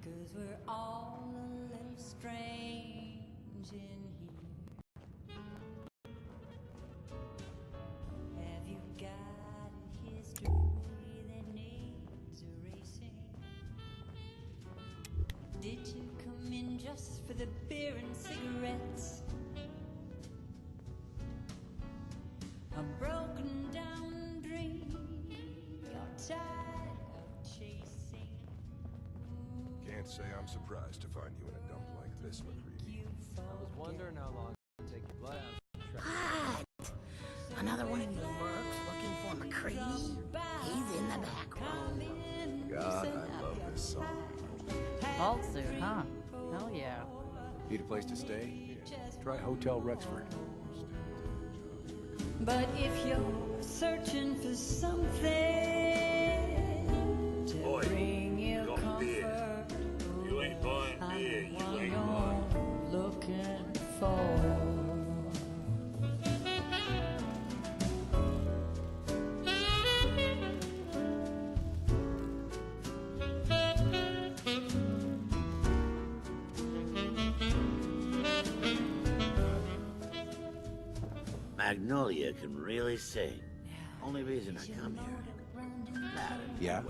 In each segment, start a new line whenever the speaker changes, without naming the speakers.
'Cause we're all a little strange in here. Have you got a history that needs erasing? Did you come in just for the beer and cigarettes? A broken down dream you're tired of chasing.
Can't say I'm surprised to find you in a dump like this, McCready.
I was wondering how long it would take your blood out.
What? Another one of you mercs looking for McCready? He's in the back room.
God, I love this song.
Alt suit, huh? Hell yeah.
Need a place to stay? Yeah. Try Hotel Rexford.
But if you're searching for something to bring you comfort,
You ain't buying beer, you
I'm
ain't
the
buying.
one you're looking for.
Magnolia can really sing. Only reason I come here.
Yeah?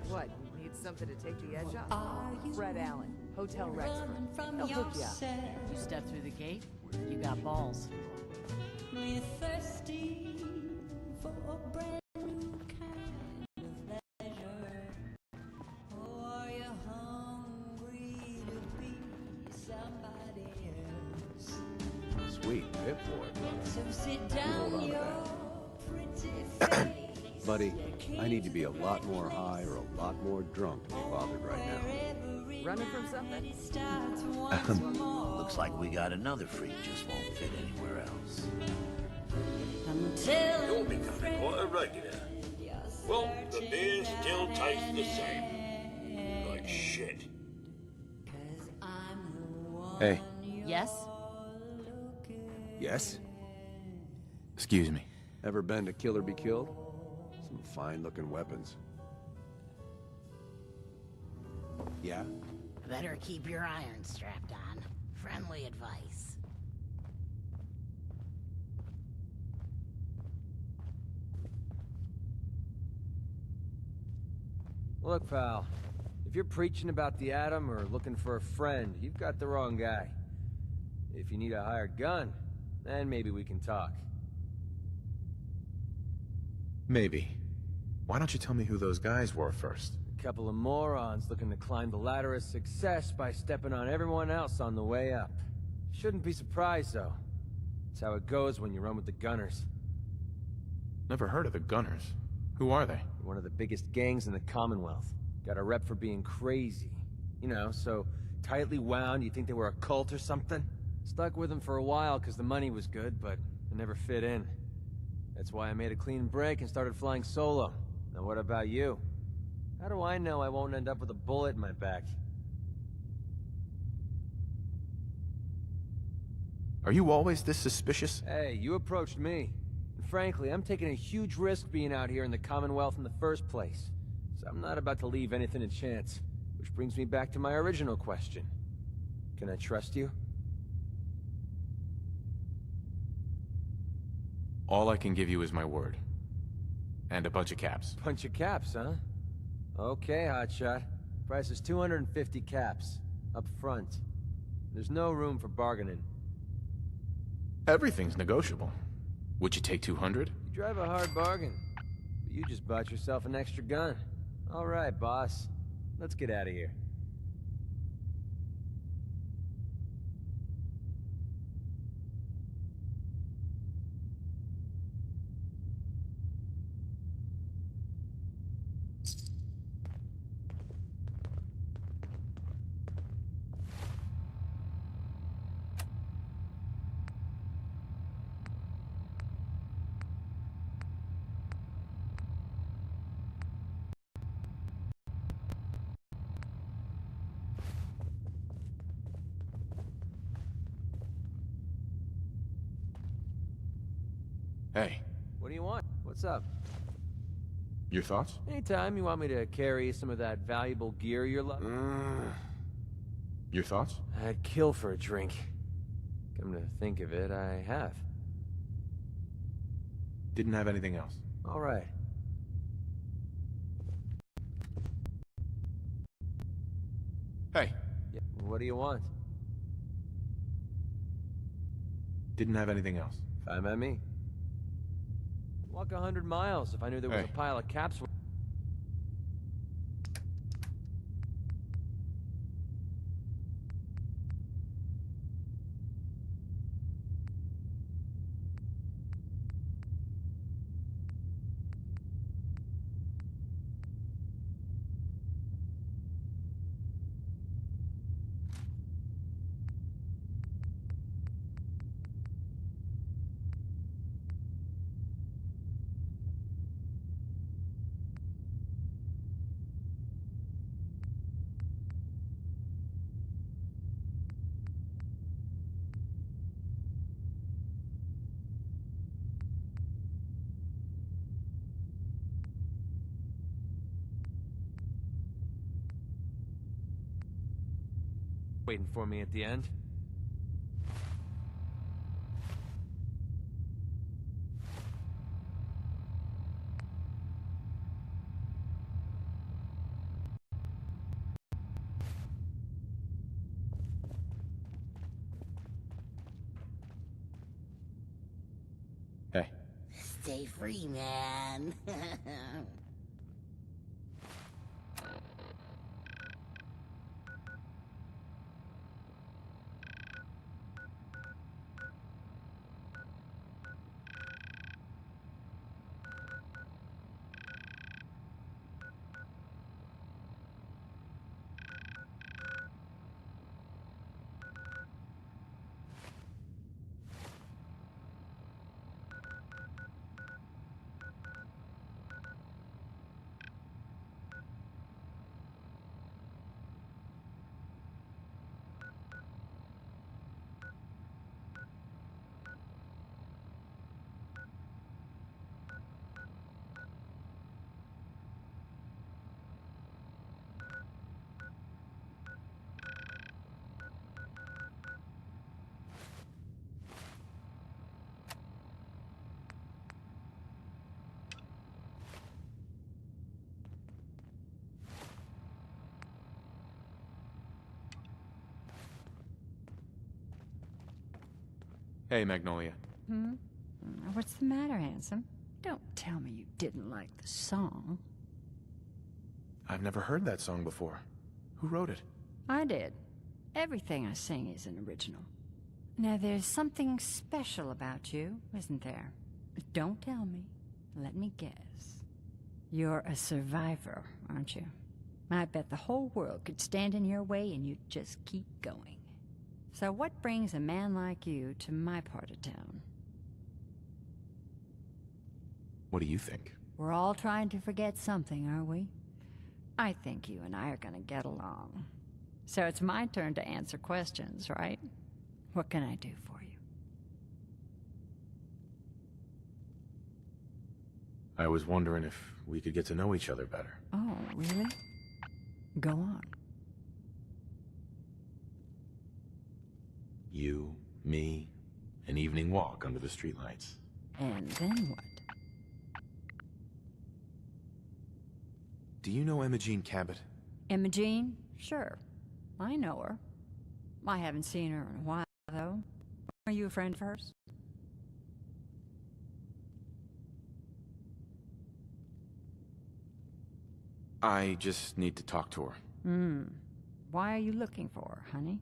What? Need something to take the edge off? Fred Allen, Hotel Rexford. They'll hook you up.
You step through the gate, you got balls.
We're thirsty for a brand new kind of pleasure. Or are you hungry to be somebody else?
Sweet, Pip Boy, brother.
So sit
Hold
down
on to
your
that.
pretty face.
Buddy, I need to be a lot more high or a lot more drunk to be bothered right now.
Running from something?
It starts once more.
Looks like we got another freak just won't fit anywhere else.
Until
You're becoming quite a regular. Well, the beer still tastes the same. Like shit.
Hey.
Yes?
Yes?
Excuse me.
Ever been to Kill or Be Killed? Some fine-looking weapons. Yeah?
Better keep your iron strapped on. Friendly advice.
Look, pal. If you're preaching about the atom or looking for a friend, you've got the wrong guy. If you need a hired gun, then maybe we can talk.
Maybe. Why don't you tell me who those guys were first?
A couple of morons looking to climb the ladder of success by stepping on everyone else on the way up. Shouldn't be surprised, though. It's how it goes when you run with the Gunners.
Never heard of the Gunners. Who are they?
One of the biggest gangs in the Commonwealth. Got a rep for being crazy. You know, so tightly wound you think they were a cult or something? Stuck with them for a while because the money was good, but it never fit in. That's why I made a clean break and started flying solo. Now what about you? How do I know I won't end up with a bullet in my back?
Are you always this suspicious?
Hey, you approached me. And frankly, I'm taking a huge risk being out here in the Commonwealth in the first place. So I'm not about to leave anything to chance. Which brings me back to my original question. Can I trust you?
All I can give you is my word. And a bunch of caps.
Bunch of caps, huh? Okay, hotshot. Price is 250 caps. Up front. There's no room for bargaining.
Everything's negotiable. Would you take 200?
You drive a hard bargain. But you just bought yourself an extra gun. All right, boss. Let's get out of here.
Hey.
What do you want? What's up?
Your thoughts?
Anytime you want me to carry some of that valuable gear you're
Your thoughts?
I'd kill for a drink. Come to think of it, I have.
Didn't have anything else.
All right.
Hey,
Yeah, what do you want?
didn't have anything else.
Fine by me. Walk 100 miles if I knew there was
Hey.
a pile of caps. Waiting for me at the end.
Hey.
Stay free, man.
Hey, Magnolia.
What's the matter, handsome? Don't tell me you didn't like the song.
I've never heard that song before. Who wrote it?
I did. Everything I sing is an original. Now, there's something special about you, isn't there? Don't tell me. Let me guess. You're a survivor, aren't you? I bet the whole world could stand in your way and you'd just keep going. So what brings a man like you to my part of town?
What do you think?
We're all trying to forget something, are we? I think you and I are gonna get along. So it's my turn to answer questions, right? What can I do for you?
I was wondering if we could get to know each other better.
Oh, really? Go on.
You, me, an evening walk under the streetlights.
And then what?
Do you know Imogene Cabot?
Imogene? Sure. I know her. I haven't seen her in a while, though. Are you a friend of hers?
I just need to talk to her.
Why are you looking for her, honey?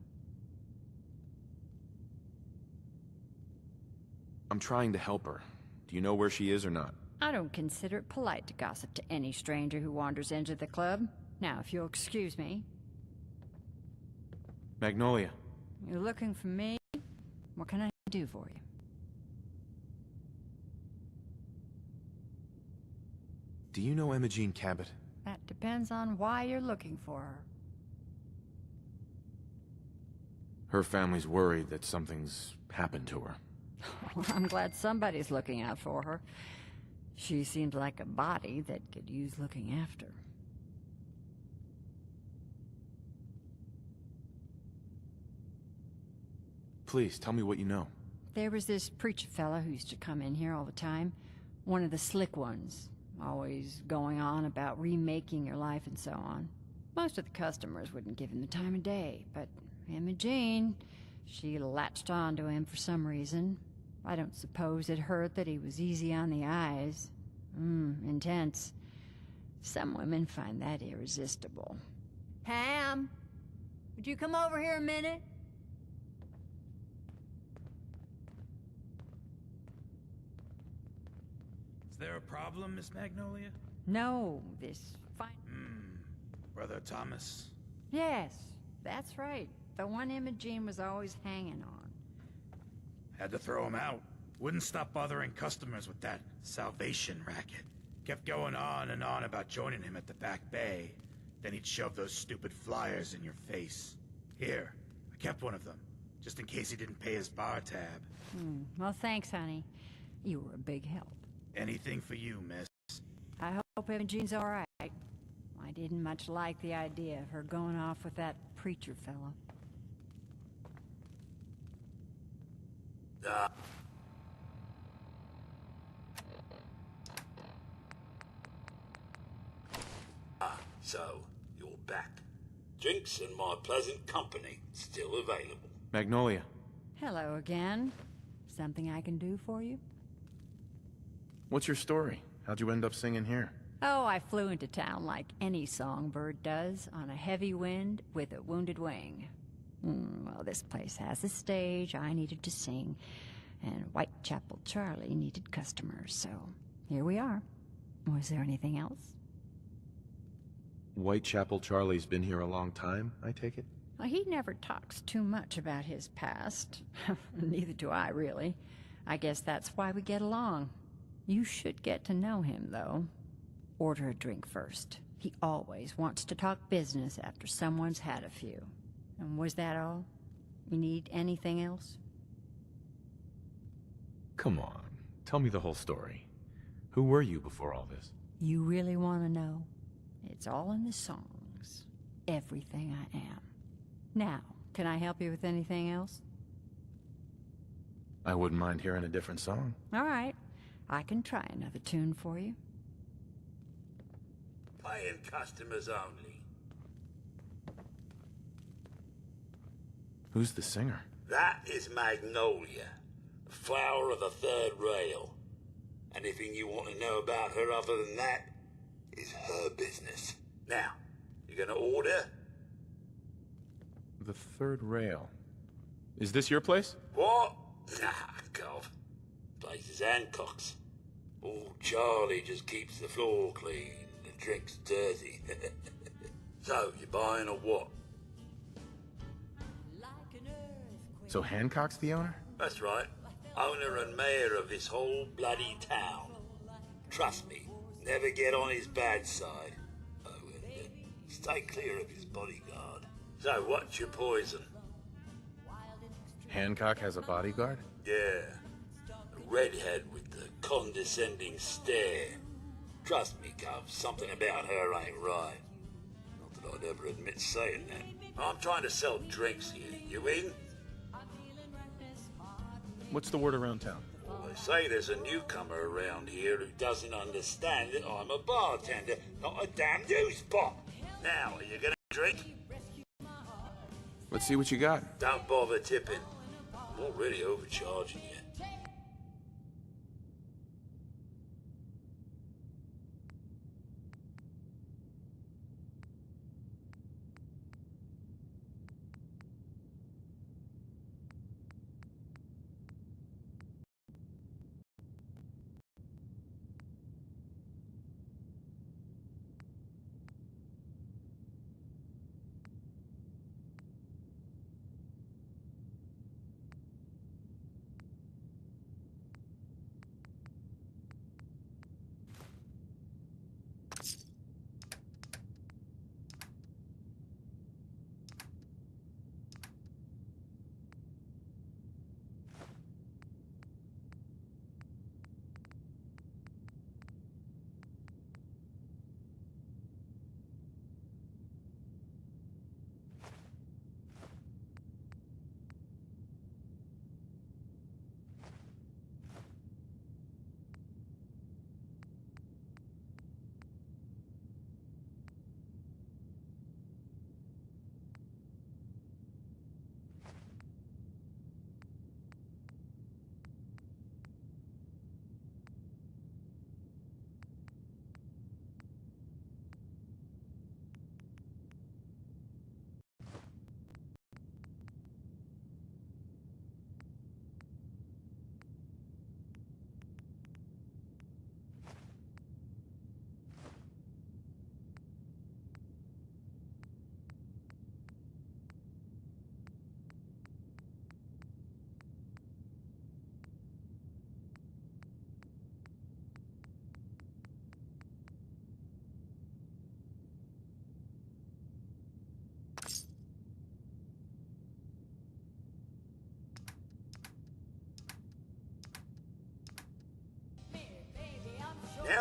I'm trying to help her. Do you know where she is or not?
I don't consider it polite to gossip to any stranger who wanders into the club. Now, if you'll excuse me.
Magnolia.
You're looking for me? What can I do for you?
Do you know Imogene Cabot?
That depends on why you're looking for her.
Her family's worried that something's happened to her.
Well, I'm glad somebody's looking out for her. She seemed like a body that could use looking after.
Please, tell me what you know.
There was this preacher fella who used to come in here all the time. One of the slick ones. Always going on about remaking your life and so on. Most of the customers wouldn't give him the time of day, but Imogene, she latched on to him for some reason. I don't suppose it hurt that he was easy on the eyes. Intense. Some women find that irresistible. Ham, would you come over here a minute?
Is there a problem, Miss Magnolia?
No, this fine...
Brother Thomas?
Yes, that's right. The one Imogene was always hanging on.
Had to throw him out. Wouldn't stop bothering customers with that salvation racket. Kept going on and on about joining him at the back bay. Then he'd shove those stupid flyers in your face. Here, I kept one of them, just in case he didn't pay his bar tab.
Well, thanks, honey. You were a big help.
Anything for you, miss.
I hope Imogene's all right. I didn't much like the idea of her going off with that preacher fellow.
So, you're back. Drinks and my pleasant company still available.
Magnolia.
Hello again. Something I can do for you?
What's your story? How'd you end up singing here?
Oh, I flew into town like any songbird does, on a heavy wind with a wounded wing. Well, this place has a stage, I needed to sing, and Whitechapel Charlie needed customers, so here we are. Was there anything else?
Whitechapel Charlie's been here a long time, I take it?
Well, he never talks too much about his past. Neither do I, really. I guess that's why we get along. You should get to know him, though. Order a drink first. He always wants to talk business after someone's had a few. And was that all? You need anything else?
Come on, tell me the whole story. Who were you before all this?
You really want to know? It's all in the songs. Everything I am. Now, can I help you with anything else?
I wouldn't mind hearing a different song.
All right. I can try another tune for you.
Paying customers only.
Who's the singer?
That is Magnolia, the flower of the third rail. Anything you want to know about her other than that is her business. Now, you gonna order?
The third rail. Is this your place?
What? Nah, Gov. Place is Hancock's. Old Charlie just keeps the floor clean, the drinks dirty. So, you buying or what?
So Hancock's the owner?
That's right. Owner and mayor of this whole bloody town. Trust me, never get on his bad side. Oh, and stay clear of his bodyguard. So, what's your poison?
Hancock has a bodyguard?
Yeah. A redhead with the condescending stare. Trust me, Cub, something about her ain't right. Not that I'd ever admit saying that. I'm trying to sell drinks here. You in?
What's the word around town?
Well, they say there's a newcomer around here who doesn't understand that I'm a bartender, not a damn juice pot. Now, are you gonna drink?
Let's see what you got.
Don't bother tipping. I'm already overcharging you.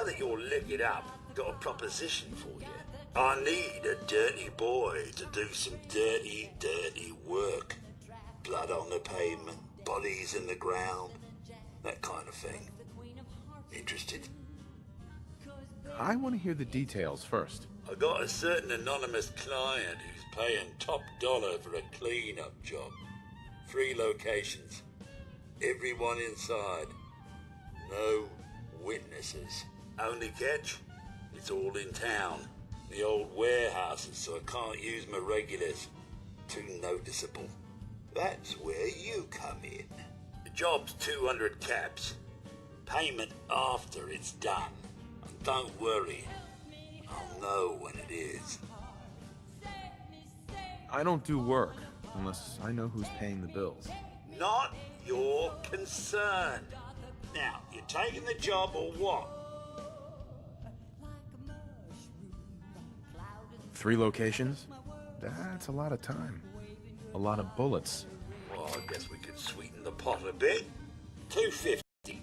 Now that you're licked up, got a proposition for you. I need a dirty boy to do some dirty, dirty work. Blood on the pavement, bodies in the ground, that kind of thing. Interested?
I want to hear the details first.
I got a certain anonymous client who's paying top dollar for a clean-up job. 3 locations. Everyone inside. No witnesses. Only catch? It's all in town. The old warehouses, so I can't use my regulars. Too noticeable. That's where you come in. The job's 200 caps. Payment after it's done. And don't worry, I'll know when it is.
I don't do work unless I know who's paying the bills.
Not your concern. Now, you taking the job or what?
3 locations? That's a lot of time. A lot of bullets.
Well, I guess we could sweeten the pot a bit. 250.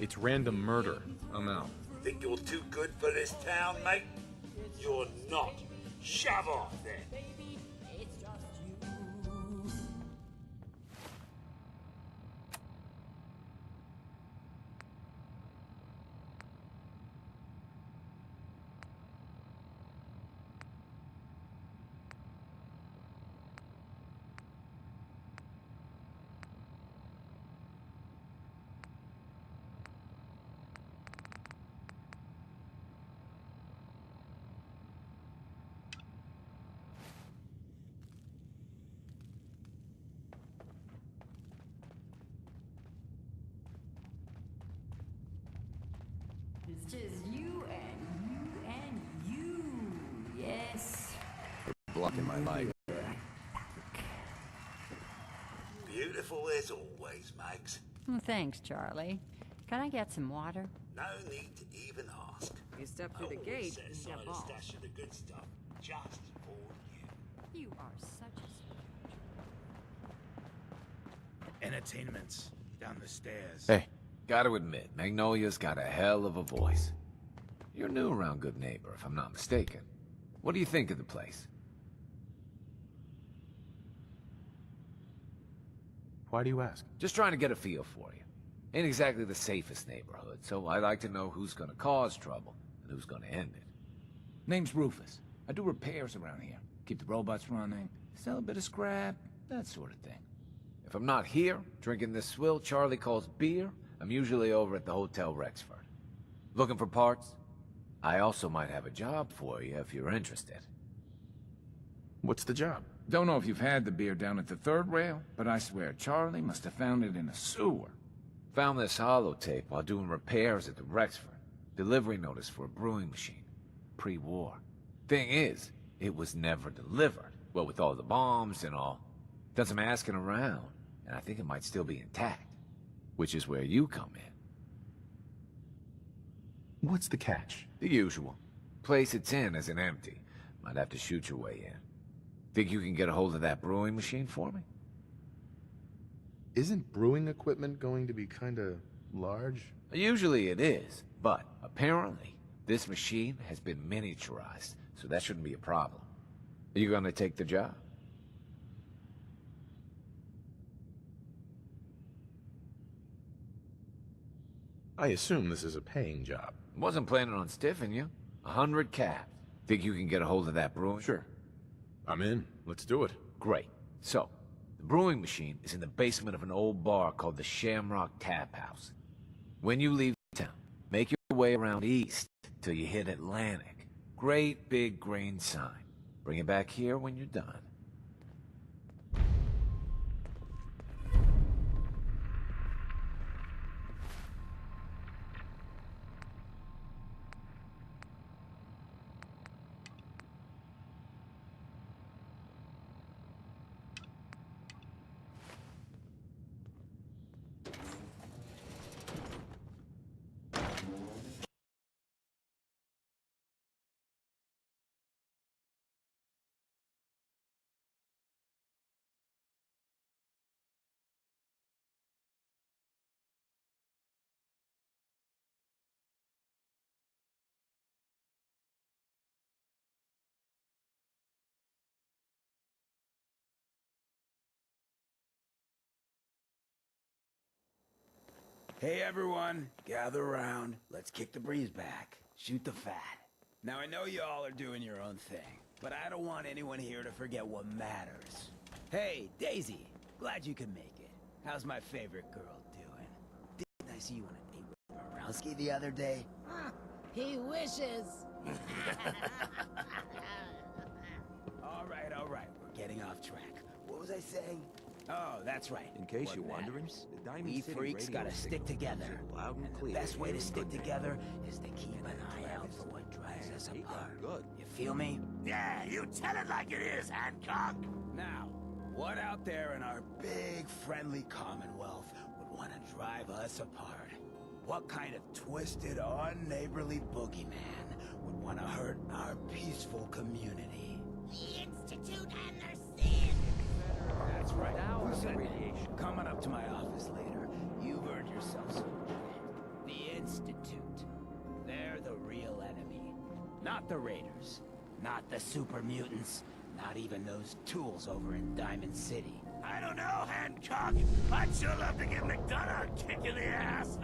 It's random murder. I'm out.
Think you're too good for this town, mate? You're not. Shove off then.
It's just you and you. Yes.
Blocking my light.
Beautiful as always, Mags.
Thanks, Charlie. Can I get some water?
No need to even ask.
You step through the
Always
gate
set
and
aside
get
a
off.
stash of the good stuff, just for you.
You are such a
Entertainments down the stairs.
Hey, gotta admit, Magnolia's got a hell of a voice. You're new around Good Neighbor, if I'm not mistaken. What do you think of the place?
Why do you ask?
Just trying to get a feel for you. Ain't exactly the safest neighborhood, so I like to know who's gonna cause trouble and who's gonna end it.
Name's Rufus. I do repairs around here. Keep the robots running, sell a bit of scrap, that sort of thing.
If I'm not here, drinking this swill Charlie calls beer, I'm usually over at the Hotel Rexford. Looking for parts? I also might have a job for you if you're interested.
What's the job?
Don't know if you've had the beer down at the third rail, but I swear Charlie must have found it in a sewer.
Found this holotape while doing repairs at the Rexford. Delivery notice for a brewing machine. Pre-war. Thing is, it was never delivered. Well, with all the bombs and all. Done some asking around, and I think it might still be intact. Which is where you come in.
What's the catch?
The usual. Place it's in isn't empty. Might have to shoot your way in. Think you can get a hold of that brewing machine for me?
Isn't brewing equipment going to be kinda large?
Usually it is, but apparently this machine has been miniaturized, so that shouldn't be a problem. Are you gonna take the job?
I assume this is a paying job.
Wasn't planning on stiffing you. 100 caps. Think you can get a hold of that brewing?
Sure. I'm in. Let's do it.
Great. So, the brewing machine is in the basement of an old bar called the Shamrock Tap House. When you leave town, make your way around east till you hit Atlantic. Great big green sign. Bring it back here when you're done.
Hey everyone, gather around. Let's kick the breeze back. Shoot the fat. Now I know you all are doing your own thing, but I don't want anyone here to forget what matters. Hey, Daisy, glad you can make it. How's my favorite girl doing? Didn't I see you on a date with Borowski the other day?
He wishes.
All right, we're getting off track. What was I saying? Oh, that's right.
In case
What
you're wondering,
matters.
the Diamond
We
City
freaks
radio
gotta stick
signal
together.
comes in loud and
And the
clear
best way
here
to
in
stick
Goodman.
together is to keep an eye out for what drives us
He got
apart.
good.
You feel me?
Yeah, you tell it like it is, Hancock.
Now, what out there in our big friendly Commonwealth would want to drive us apart? What kind of twisted, unneighborly boogeyman would want to hurt our peaceful community?
The Institute and their sin.
That's right.
Now
Who
the
said
radiation.
that? Coming up to my office later, you've earned yourself some credit. The Institute. They're the real enemy. Not the Raiders. Not the super mutants. Not even those tools over in Diamond City.
I don't know, Hancock. I'd sure love to give McDonough a kick in the ass.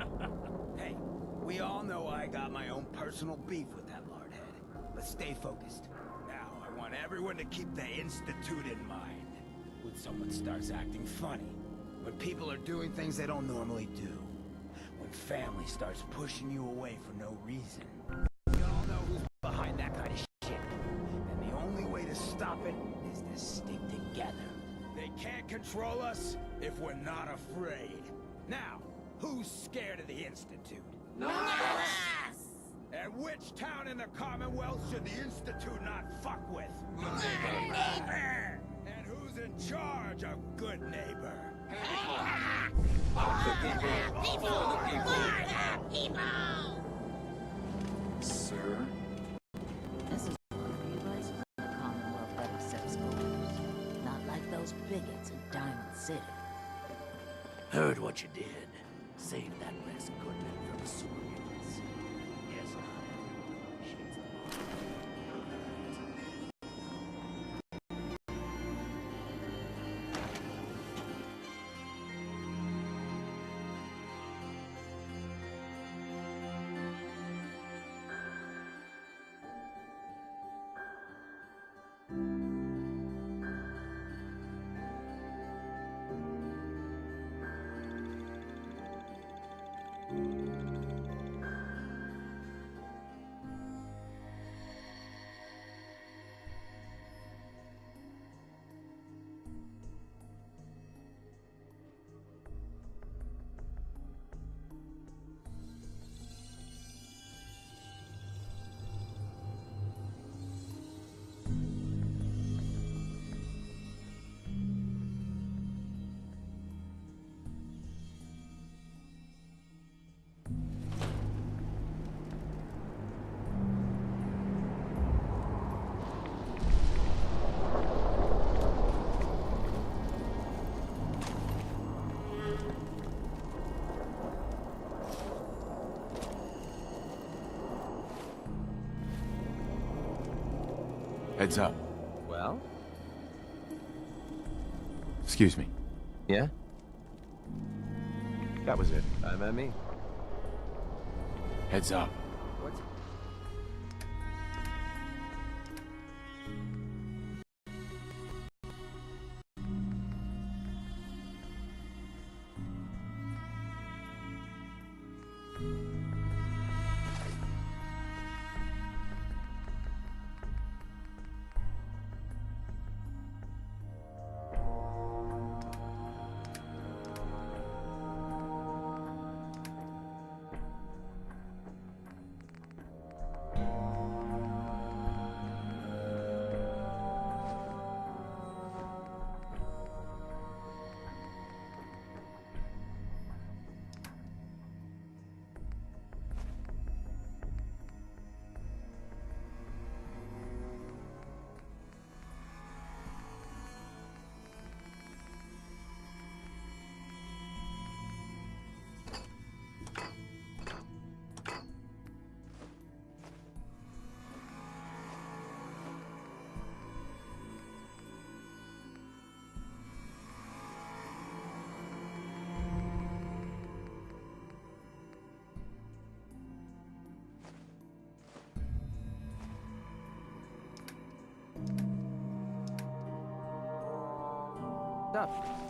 Hey, we all know I got my own personal beef with that lardhead. But stay focused. Now, I want everyone to keep the Institute in mind. When someone starts acting funny. When people are doing things they don't normally do. When family starts pushing you away for no reason. We all know who's behind that kind of shit. And the only way to stop it is to stick together. They can't control us if we're not afraid. Now, who's scared of the Institute?
Yes!
And which town in the Commonwealth should the Institute not fuck with?
Neighbor!
And who's in charge of good neighbor?
People! For the people!
Sir?
This is one of the places in the Commonwealth that accepts voters. Not like those bigots in Diamond City.
Heard what you did. Saved that Rex Goodman from the super mutants. Yes, she's the
Heads up.
Well?
Excuse me.
Yeah?
That was it.
I'm at me.
Heads up.
What's... up.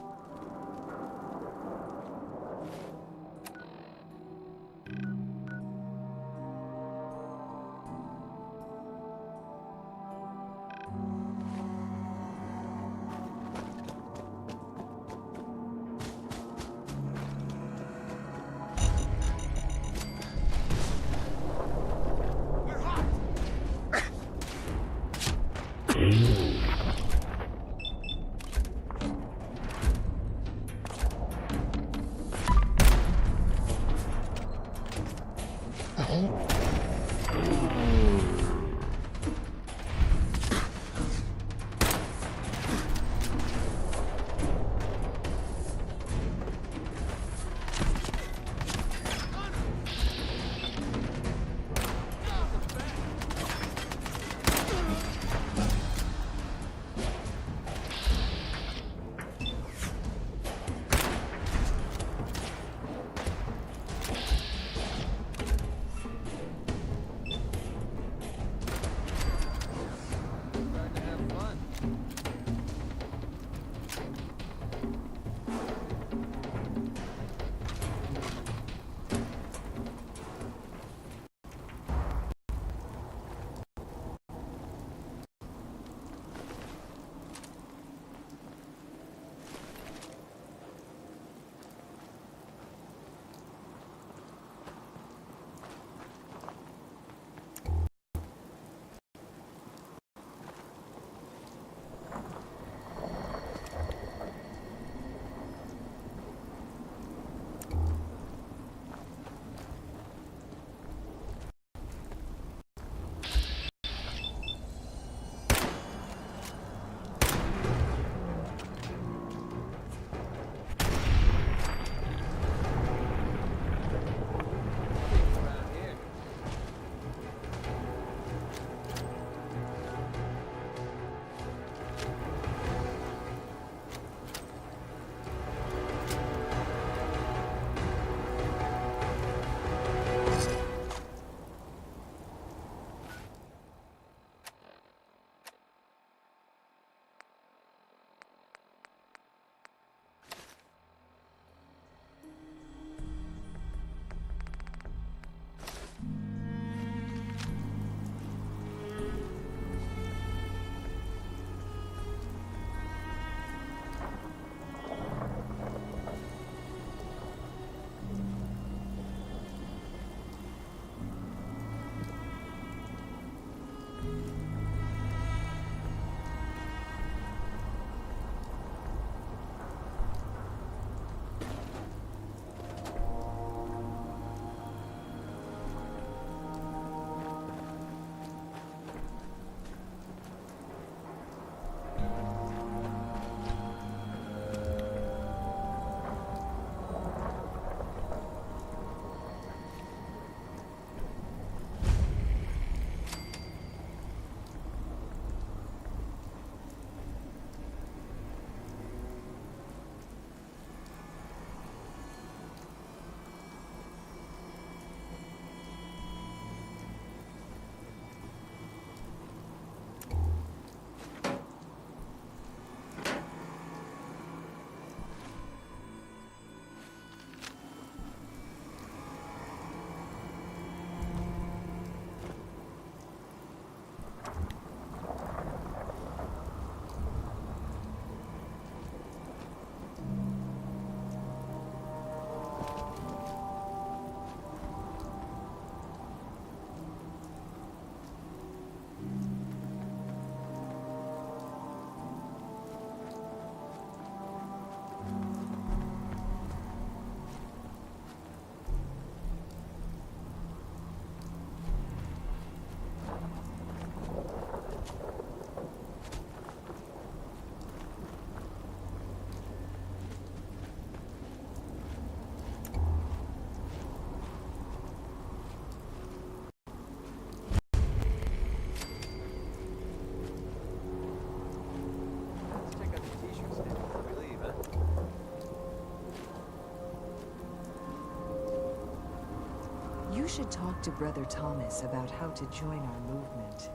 You should talk to Brother Thomas about how to join our movement.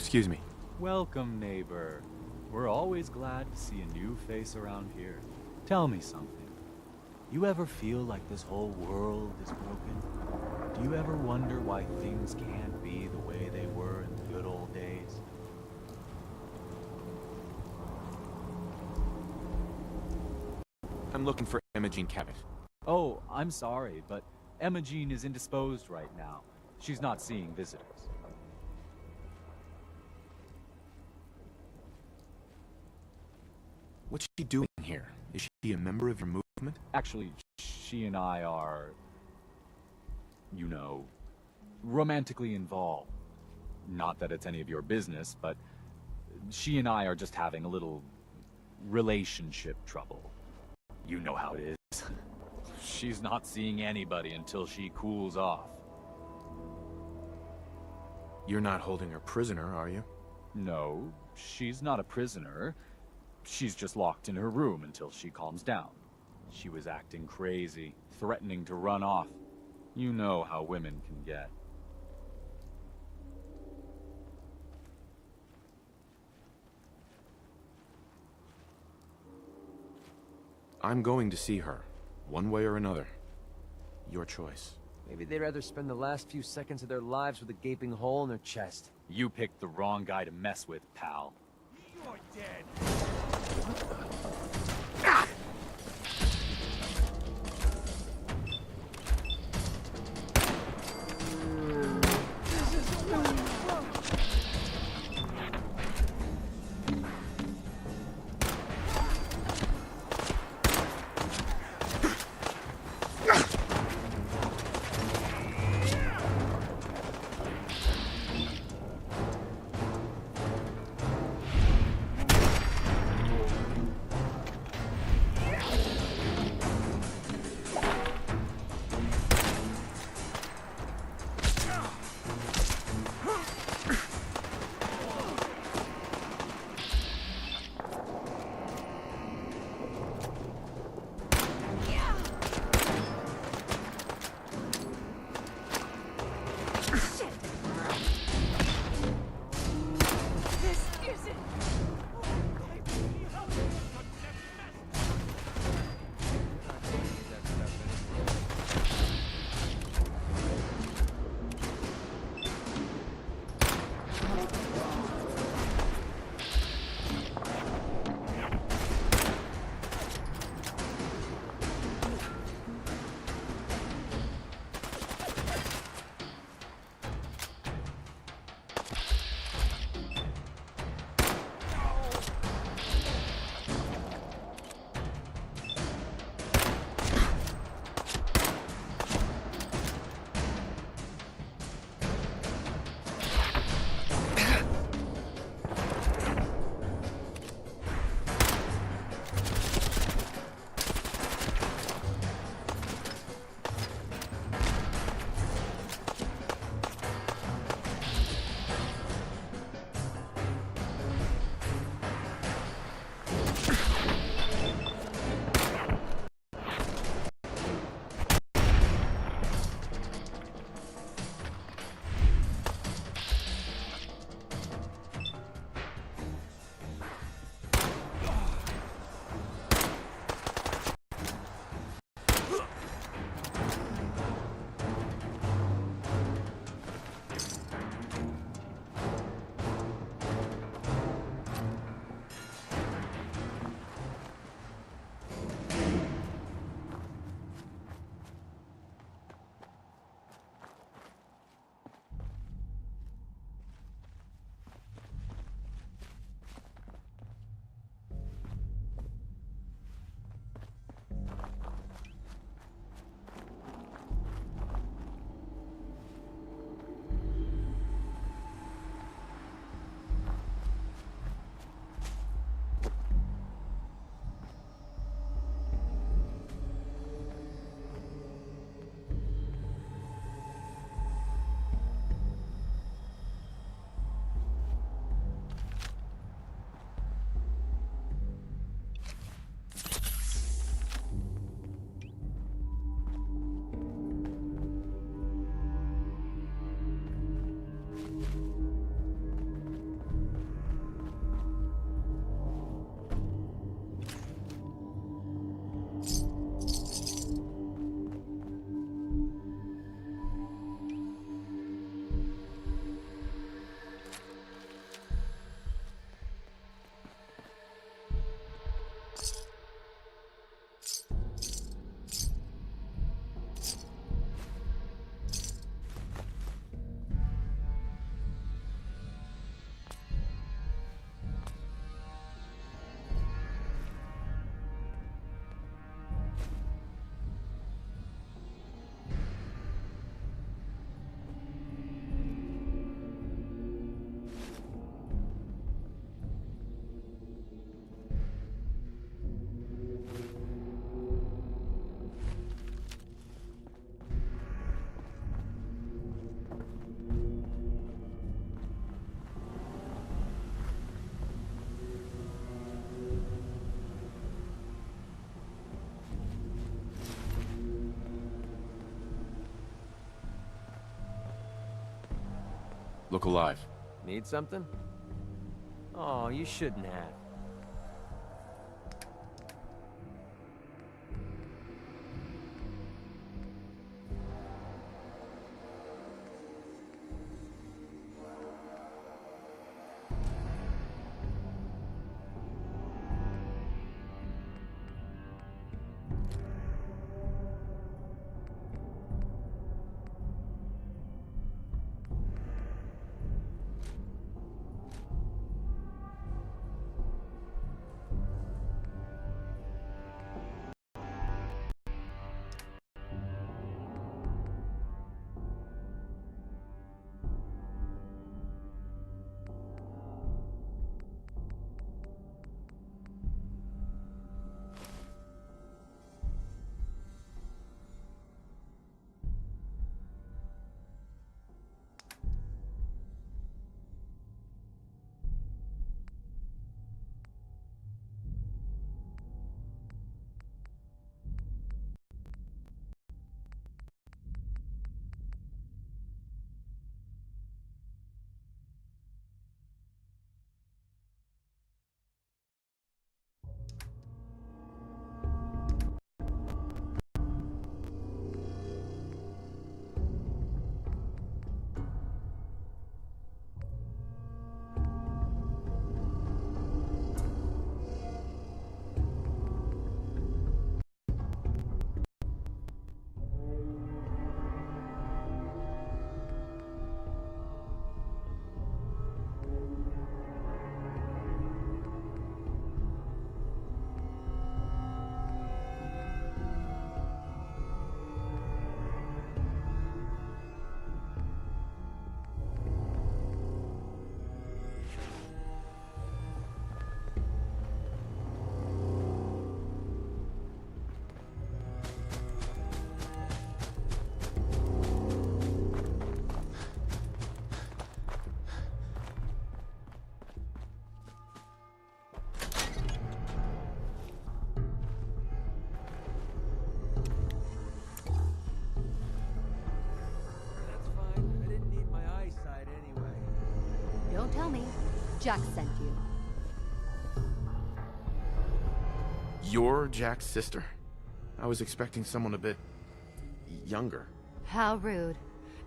Excuse me.
Welcome, neighbor. We're always glad to see a new face around here. Tell me something. You ever feel like this whole world is broken? Do you ever wonder why things can't be the way they were in the good old days?
I'm looking for Imogene Cabot.
Oh, I'm sorry, but Emma Jean is indisposed right now. She's not seeing visitors.
What's she doing here? Is she a member of your movement?
Actually, she and I are, you know, romantically involved. Not that it's any of your business, but she and I are just having a little relationship trouble. You know how it is. She's not seeing anybody until she cools off.
You're not holding her prisoner, are you?
No, she's not a prisoner. She's just locked in her room until she calms down. She was acting crazy, threatening to run off. You know how women can get.
I'm going to see her, one way or another. Your choice.
Maybe they'd rather spend the last few seconds of their lives with a gaping hole in their chest.
You picked the wrong guy to mess with, pal.
You're dead.
Look alive.
Need something? Oh, you shouldn't have.
Don't tell me. Jack sent you.
You're Jack's sister? I was expecting someone a bit... younger.
How rude.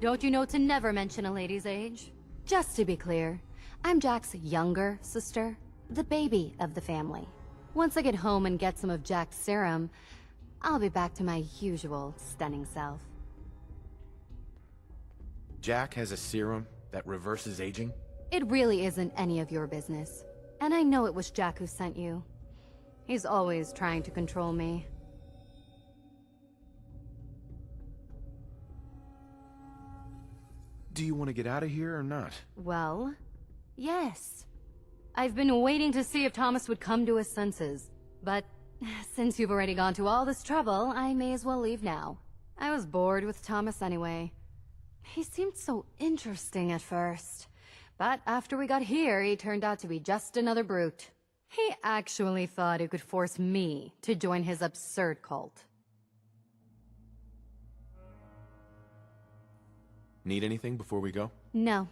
Don't you know to never mention a lady's age? Just to be clear, I'm Jack's younger sister, the baby of the family. Once I get home and get some of Jack's serum, I'll be back to my usual stunning self.
Jack has a serum that reverses aging?
It really isn't any of your business. And I know it was Jack who sent you. He's always trying to control me.
Do you want to get out of here or not?
Well, yes. I've been waiting to see if Thomas would come to his senses. But since you've already gone to all this trouble, I may as well leave now. I was bored with Thomas anyway. He seemed so interesting at first. But after we got here, he turned out to be just another brute. He actually thought he could force me to join his absurd cult.
Need anything before we go?
No.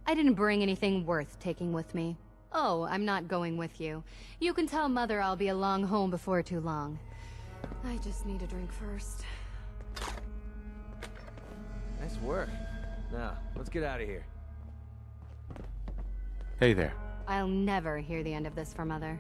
I didn't bring anything worth taking with me. Oh, I'm not going with you. You can tell Mother I'll be along home before too long. I just need a drink first.
Nice work. Now, let's get out of here.
Hey there.
I'll never hear the end of this from Mother.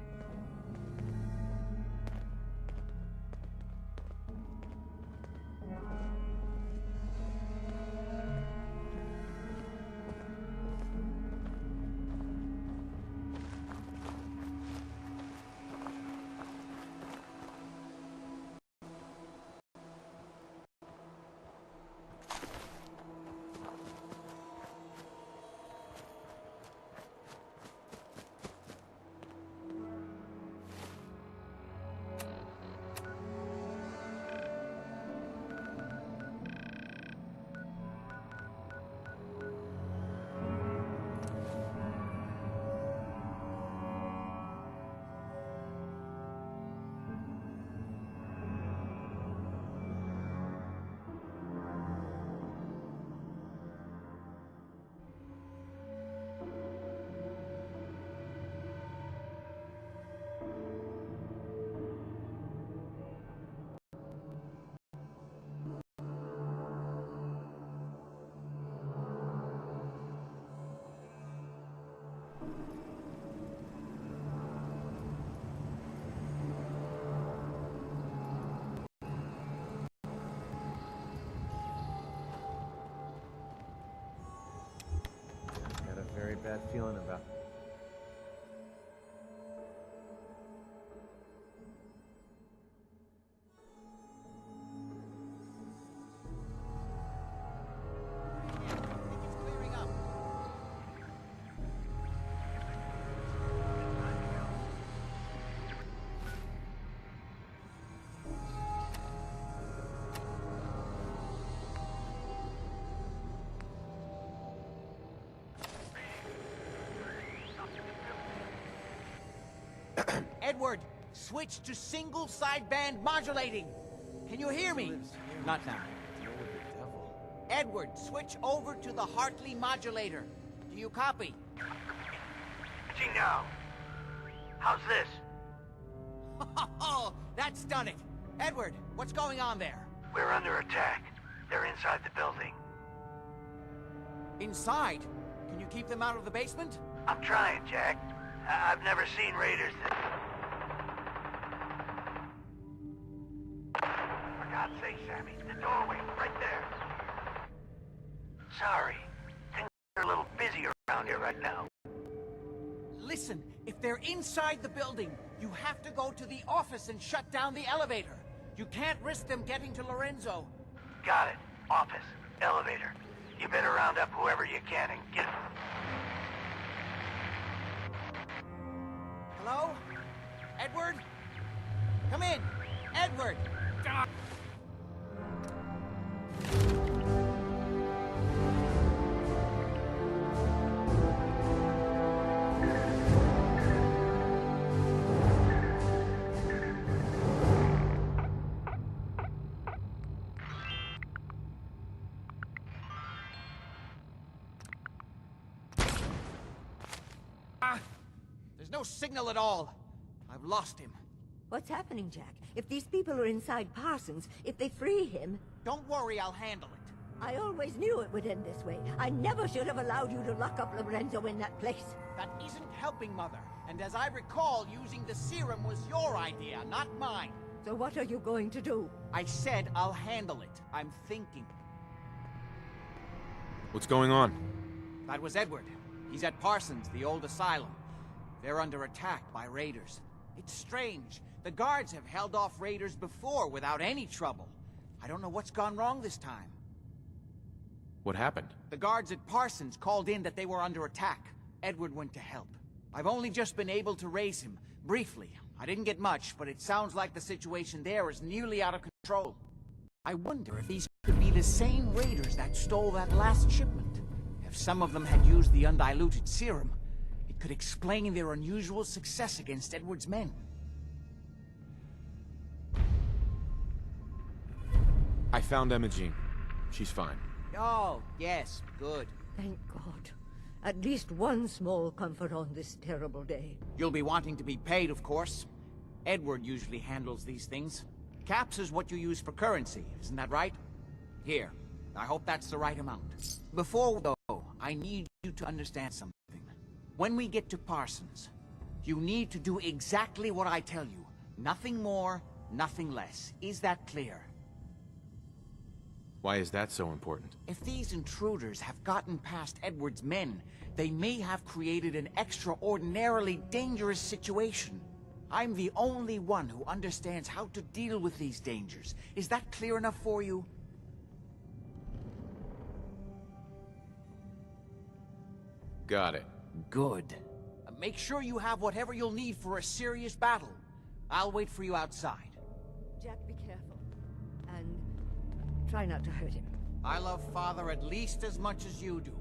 bad feeling about.
Edward, switch to single sideband modulating. Can you hear me? Not now. Edward, switch over to the Hartley modulator. Do you copy?
No. How's this?
Oh, that's done it. Edward, what's going on there?
We're under attack. They're inside the building.
Inside? Can you keep them out of the basement?
I'm trying, Jack. I've never seen raiders that... For God's sake, Sammy, the doorway, right there. Sorry. Things are a little busy around here right now.
Listen, if they're inside the building, you have to go to the office and shut down the elevator. You can't risk them getting to Lorenzo.
Got it. Office. Elevator. You better round up whoever you can and get...
Hello? Edward? Come in! Edward! There's no signal at all. I've lost him.
What's happening, Jack? If these people are inside Parsons, if they free him...
Don't worry, I'll handle it.
I always knew it would end this way. I never should have allowed you to lock up Lorenzo in that place.
That isn't helping, Mother. And as I recall, using the serum was your idea, not mine.
So what are you going to do?
I said I'll handle it. I'm thinking.
What's going on?
That was Edward. He's at Parsons, the old asylum. They're under attack by raiders. It's strange. The guards have held off raiders before without any trouble. I don't know what's gone wrong this time.
What happened?
The guards at Parsons called in that they were under attack. Edward went to help. I've only just been able to raise him, briefly. I didn't get much, but it sounds like the situation there is nearly out of control. I wonder if these could be the same raiders that stole that last shipment. If some of them had used the undiluted serum, it could explain their unusual success against Edward's men.
I found Imogene. She's fine.
Oh, yes, good.
Thank God. At least one small comfort on this terrible day.
You'll be wanting to be paid, of course. Edward usually handles these things. Caps is what you use for currency, isn't that right? Here, I hope that's the right amount. Before, though, I need you to understand something. When we get to Parsons, you need to do exactly what I tell you. Nothing more, nothing less. Is that clear?
Why is that so important?
If these intruders have gotten past Edward's men, they may have created an extraordinarily dangerous situation. I'm the only one who understands how to deal with these dangers. Is that clear enough for you?
Got it.
Good. Make sure you have whatever you'll need for a serious battle. I'll wait for you outside.
Jack, be careful. And try not to hurt him.
I love Father at least as much as you do.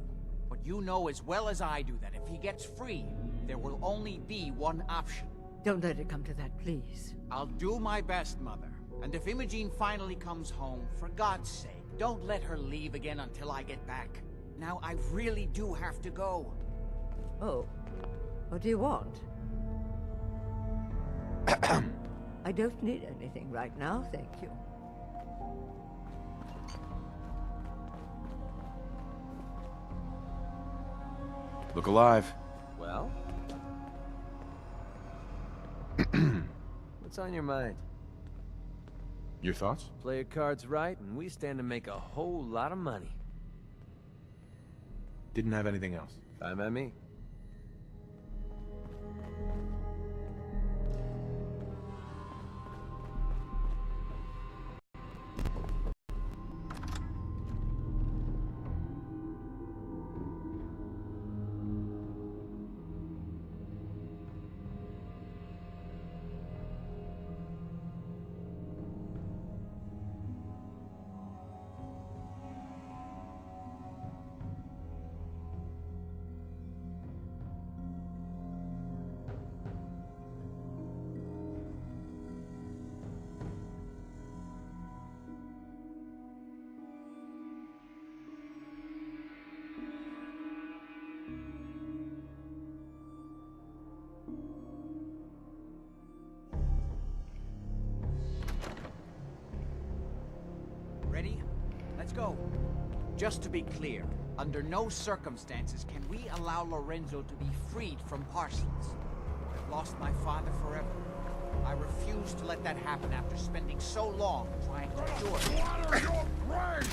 But you know as well as I do that if he gets free, there will only be one option.
Don't let it come to that, please.
I'll do my best, Mother. And if Imogene finally comes home, for God's sake, don't let her leave again until I get back. Now, I really do have to go.
Oh. What do you want? I don't need anything right now, thank you.
Look alive.
Well? What's on your mind?
Your thoughts?
Play your cards right, and we stand to make a whole lot of money.
Didn't have anything else.
Fine by me.
Let's go. Just to be clear, under no circumstances can we allow Lorenzo to be freed from Parsons. I've lost my father forever. I refuse to let that happen after spending so long trying to cure him.
Water your brain!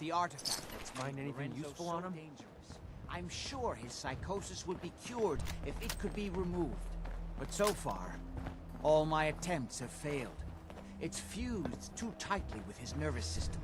The artifact that's
Find
made
anything
Lorenzo
useful
so
on him?
dangerous. I'm sure his psychosis would be cured if it could be removed. But so far, all my attempts have failed. It's fused too tightly with his nervous system.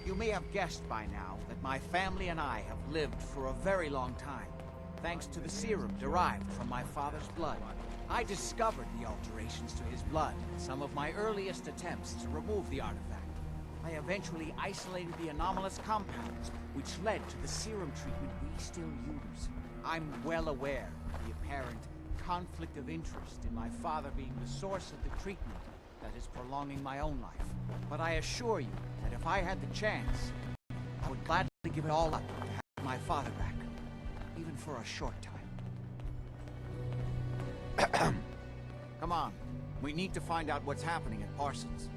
You may have guessed by now that my family and I have lived for a very long time, thanks to the serum derived from my father's blood. I discovered the alterations to his blood in some of my earliest attempts to remove the artifact. I eventually isolated the anomalous compounds, which led to the serum treatment we still use. I'm well aware of the apparent conflict of interest in my father being the source of the treatment that is prolonging my own life. But I assure you that if I had the chance, I would gladly give it all up to have my father back, even for a short time. Come on, we need to find out what's happening at Parsons.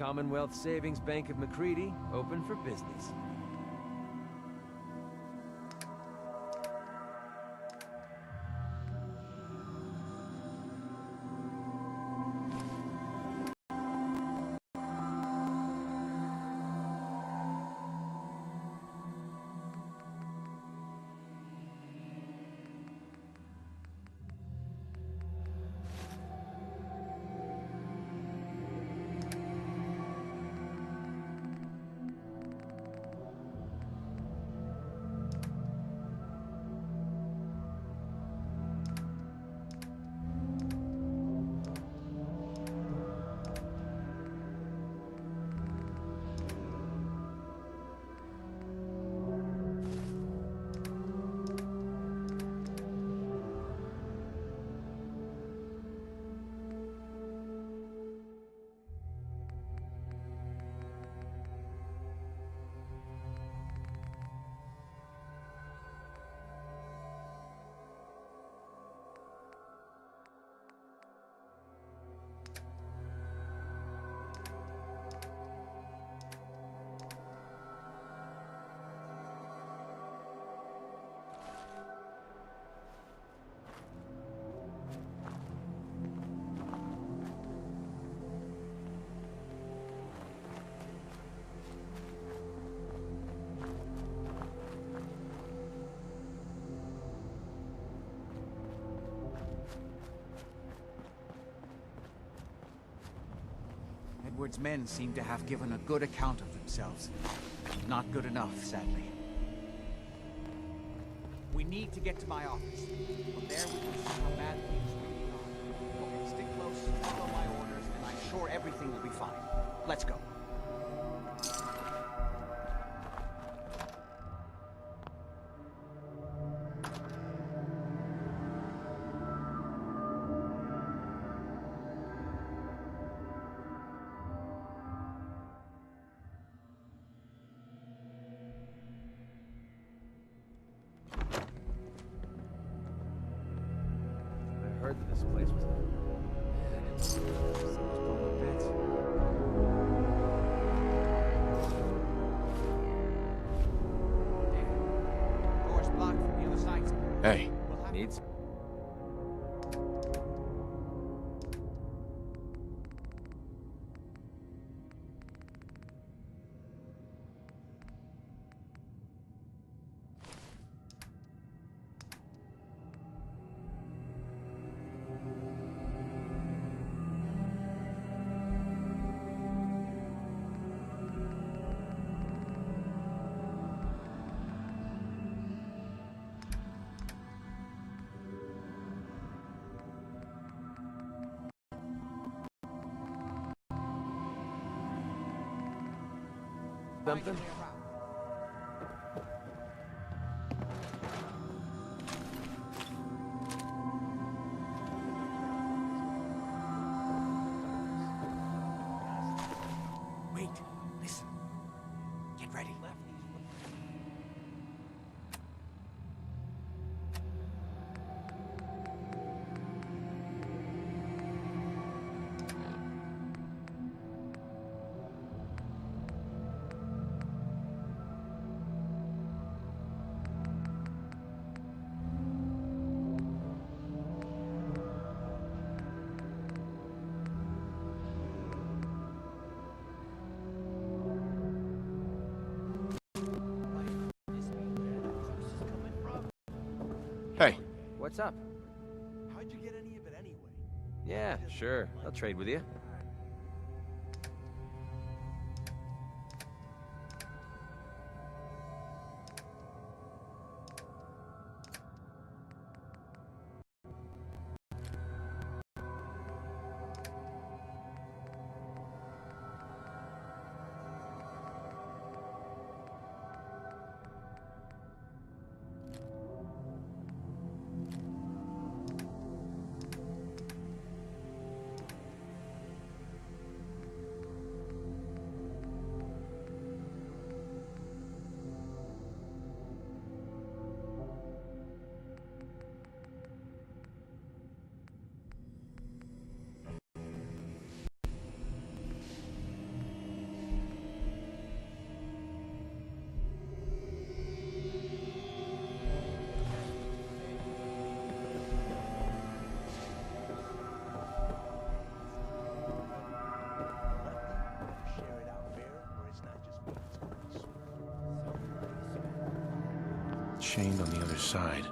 Commonwealth Savings Bank of McCready, open for business.
Edward's men seem to have given a good account of themselves. Not good enough, sadly. We need to get to my office. From there, we can see how bad things really are. Okay, stick close, follow my orders, and I'm sure everything will be fine. Let's go.
I heard that this place was... Man, so much pulling to bits.
Door's blocked from the other side.
Hey.
Needs? Something?
Wait, listen. Get ready.
Hey.
What's up?
How'd you get any of it anyway?
Yeah, sure. I'll trade with you.
chained on the other side.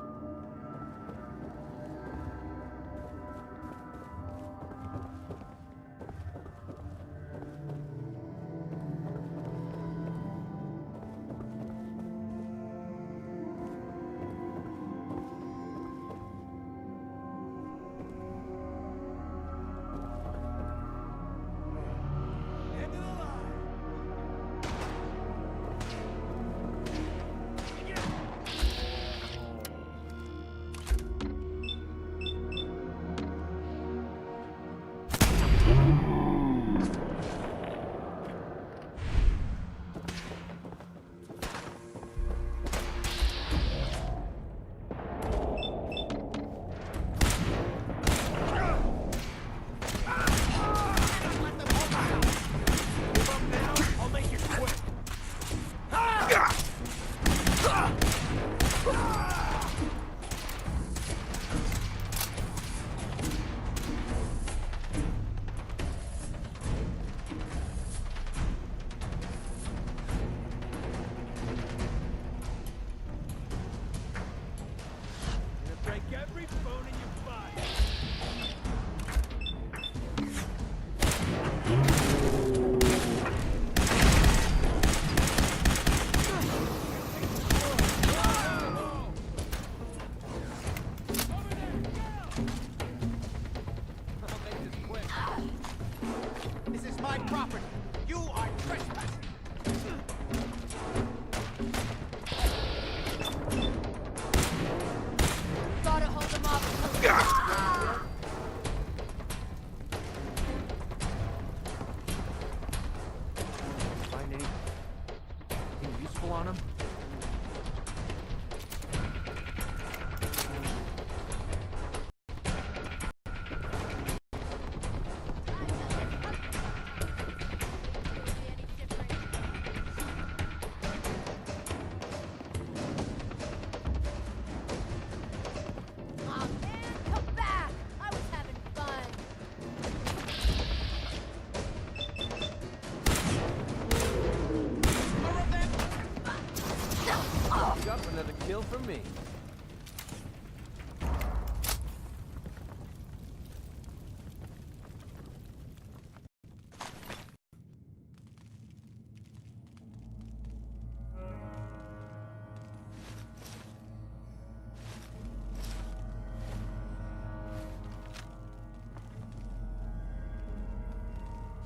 This is my property. You are trespassing.
Gotta hold them off.
Find anything useful on him? Another kill from me.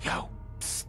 Yo, psst.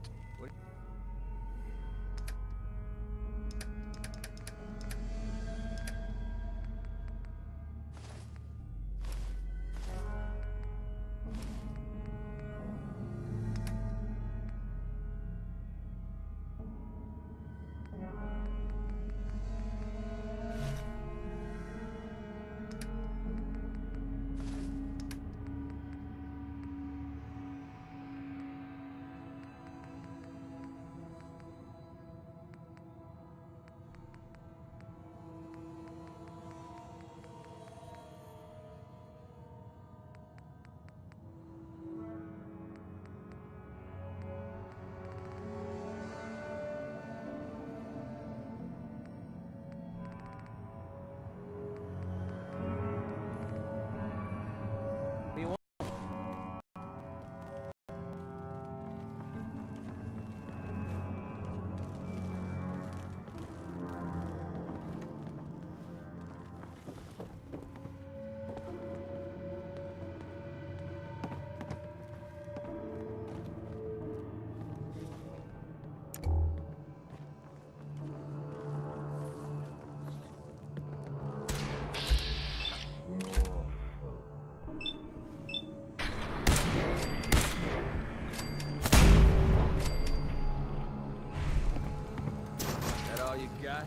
You got?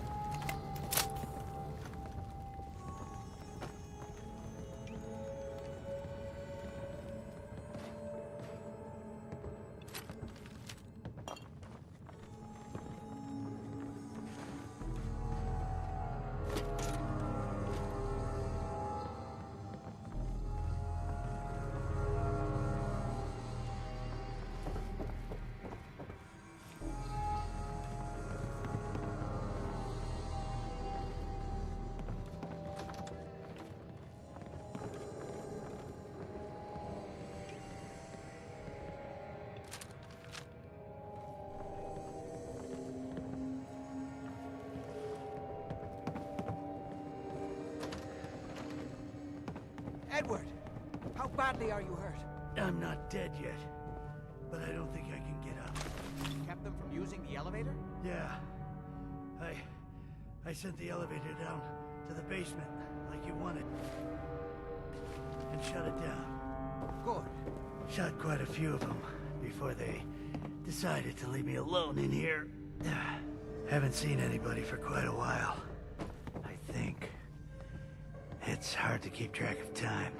Edward, how badly are you hurt?
I'm not dead yet, but I don't think I can get up.
You kept them from using the elevator?
Yeah. I sent the elevator down to the basement, like you wanted, and shut it down.
Good.
Shot quite a few of them before they decided to leave me alone in here. Haven't seen anybody for quite a while, I think. It's hard to keep track of time.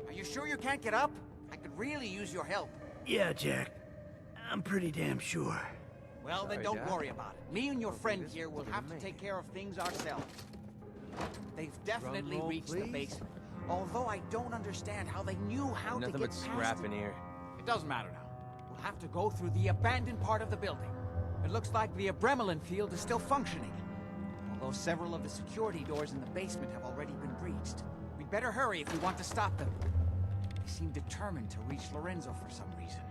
Are you sure you can't get up? I could really use your help.
Yeah, Jack. I'm pretty damn sure.
Well, then don't worry about it. Me and your friend here will have to take care of things ourselves. They've definitely reached the basement. Although I don't understand how they knew how to get
Nothing but
past
scrap in
it.
here.
It doesn't matter now. We'll have to go through the abandoned part of the building. It looks like the Adrenaline field is still functioning. Although several of the security doors in the basement have already been breached. We'd better hurry if we want to stop them. They seem determined to reach Lorenzo for some reason.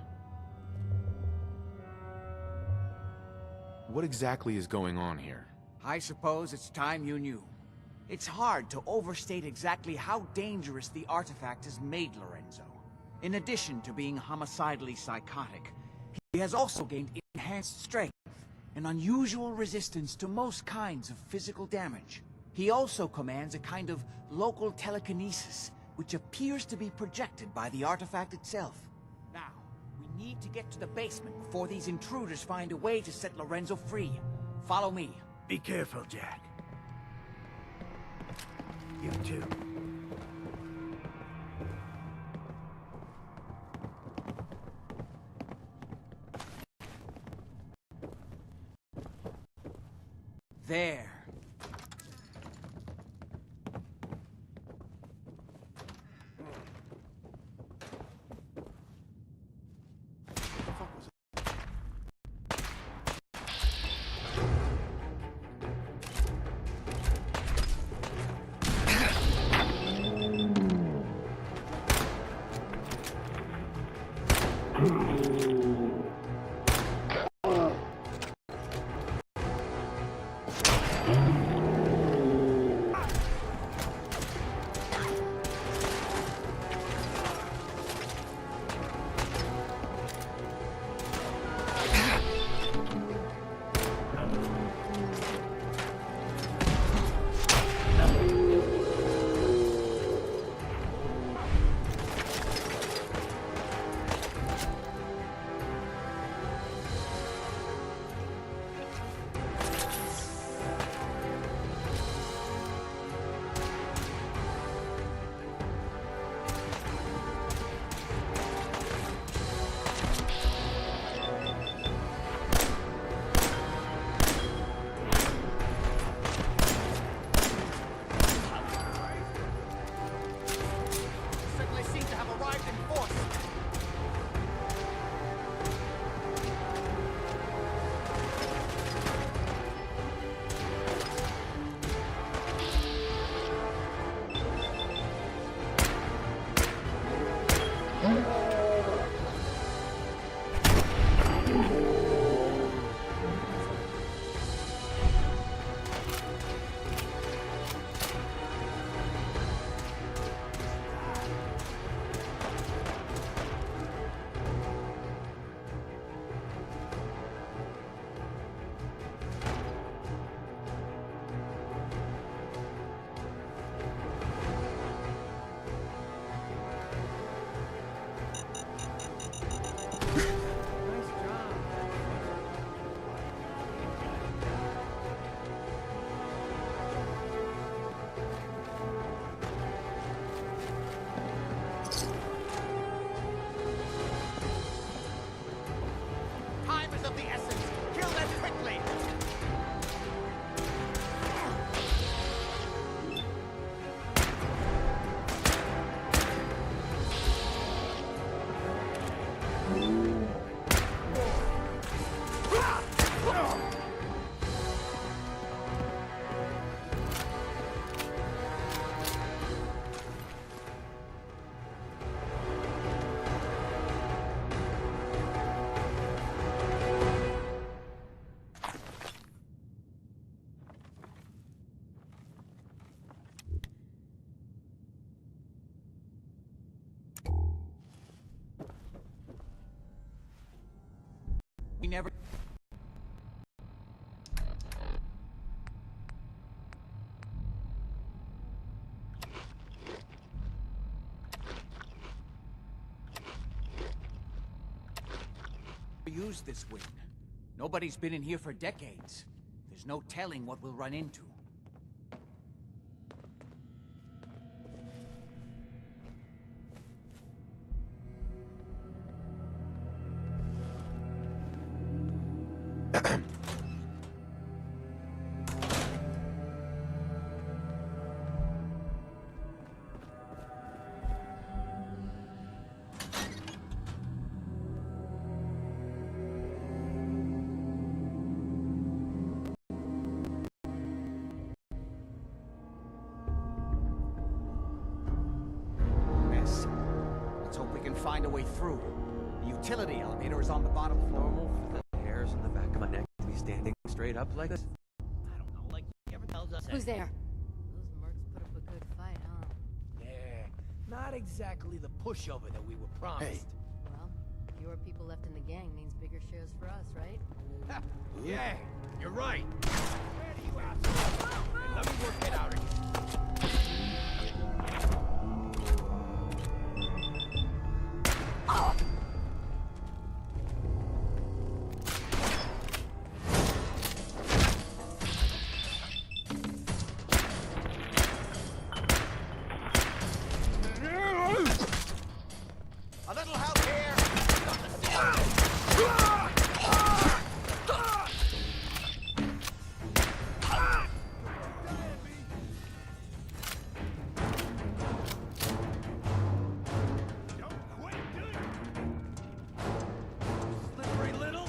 What exactly is going on here?
I suppose it's time you knew. It's hard to overstate exactly how dangerous the artifact has made Lorenzo. In addition to being homicidally psychotic, he has also gained enhanced strength and unusual resistance to most kinds of physical damage. He also commands a kind of local telekinesis, which appears to be projected by the artifact itself. Now, we need to get to the basement before these intruders find a way to set Lorenzo free. Follow me.
Be careful, Jack. You too.
There. never... use this wing. Nobody's been in here for decades. There's no telling what we'll run into. Let's hope we can find a way through. The utility elevator is on the bottom floor.
Normal for the hairs on the back of my neck to be standing straight up like this?
I don't know, like he ever tells us.
Who's there? Those mercs put up a good fight, huh?
Yeah, not exactly the pushover that we were promised.
Hey.
Well, fewer people left in the gang means bigger shares for us, right?
Yeah, you're right. Where do you assholes? Hey, let me work it out again.
A little help here!
Slippery little?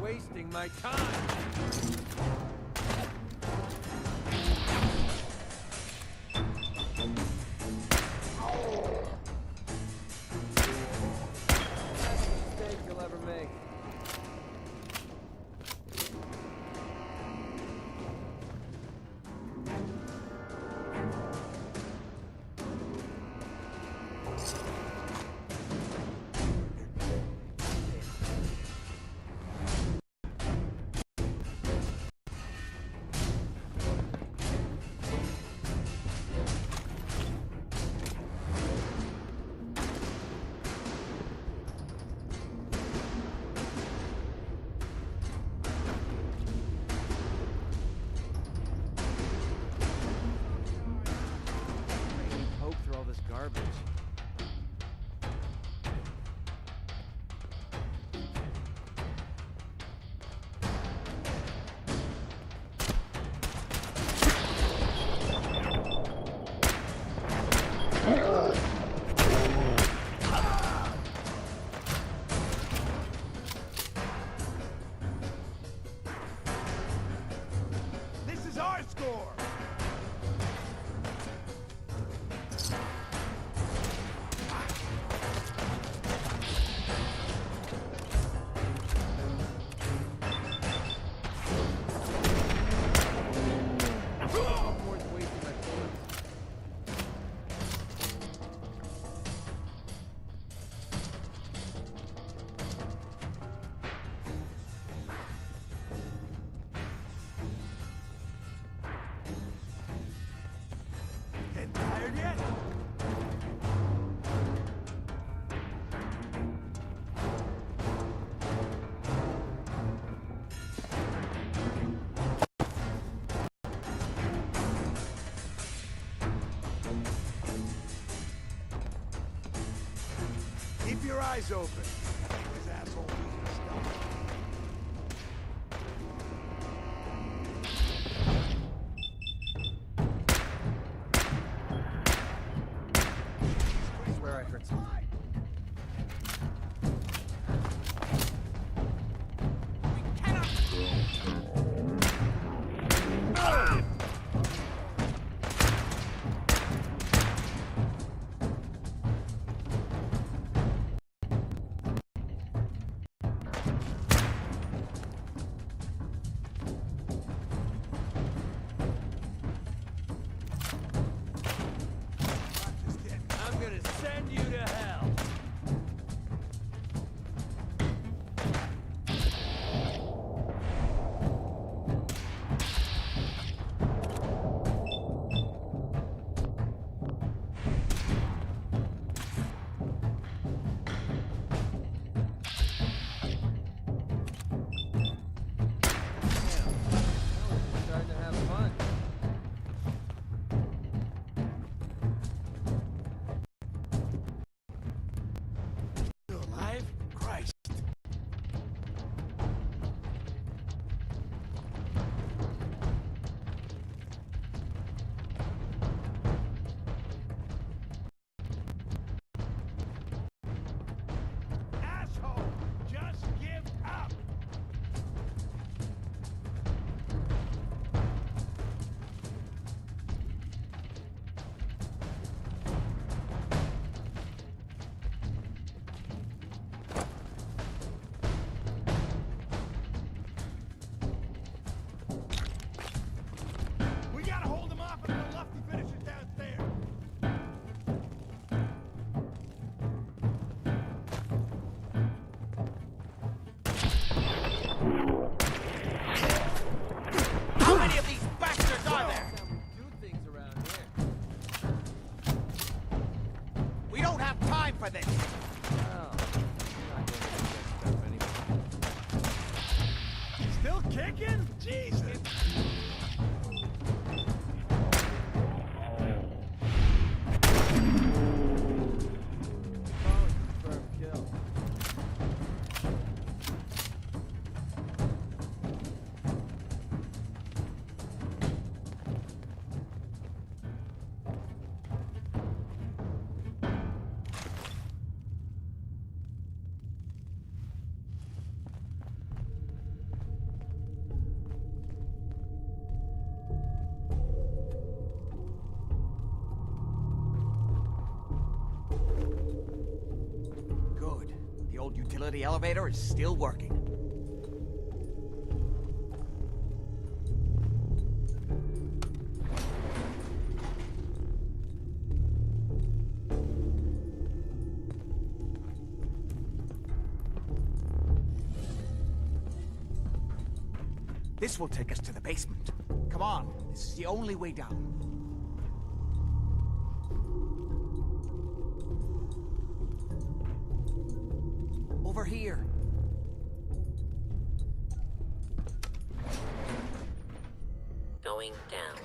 Wasting my time. Mistake you'll ever make. Poke through all this garbage.
This is our score!
Worth wasting my bullets.
Getting tired yet? Keep your eyes open. This asshole using stealth.
I swear I heard something.
old utility elevator is still working. This will take us to the basement. Come on, this is the only way down. Over here.
Going down.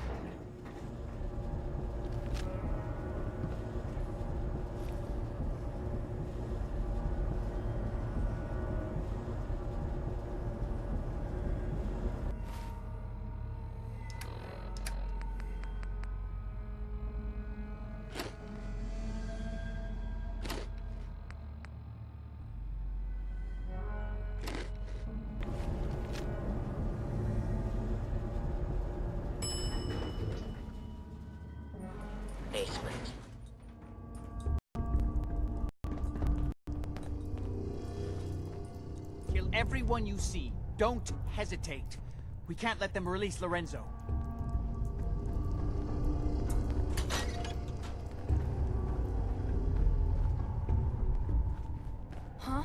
Basement.
Kill everyone you see. Don't hesitate. We can't let them release Lorenzo.
Huh?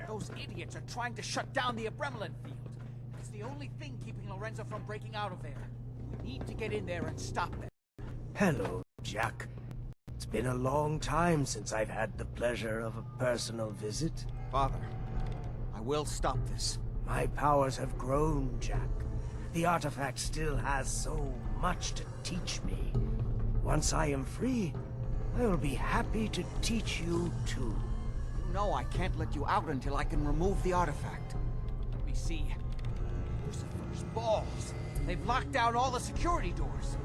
Those idiots are trying to shut down the Abremlin field. It's the only thing keeping Lorenzo from breaking out of there. We need to get in there and stop them.
Hello, Jack. It's been a long time since I've had the pleasure of a personal visit.
Father, I will stop this.
My powers have grown, Jack. The artifact still has so much to teach me. Once I am free, I will be happy to teach you too.
No, I can't let you out until I can remove the artifact. Let me see. Lucifer's balls. They've locked down all the security doors.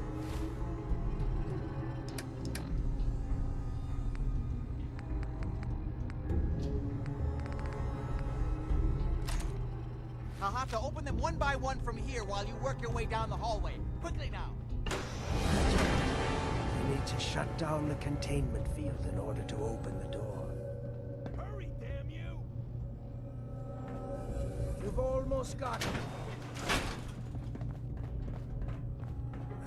I'll have to open them one by one from here while you work your way down the hallway. Quickly now.
You need to shut down the containment field in order to open the door. You've almost got it.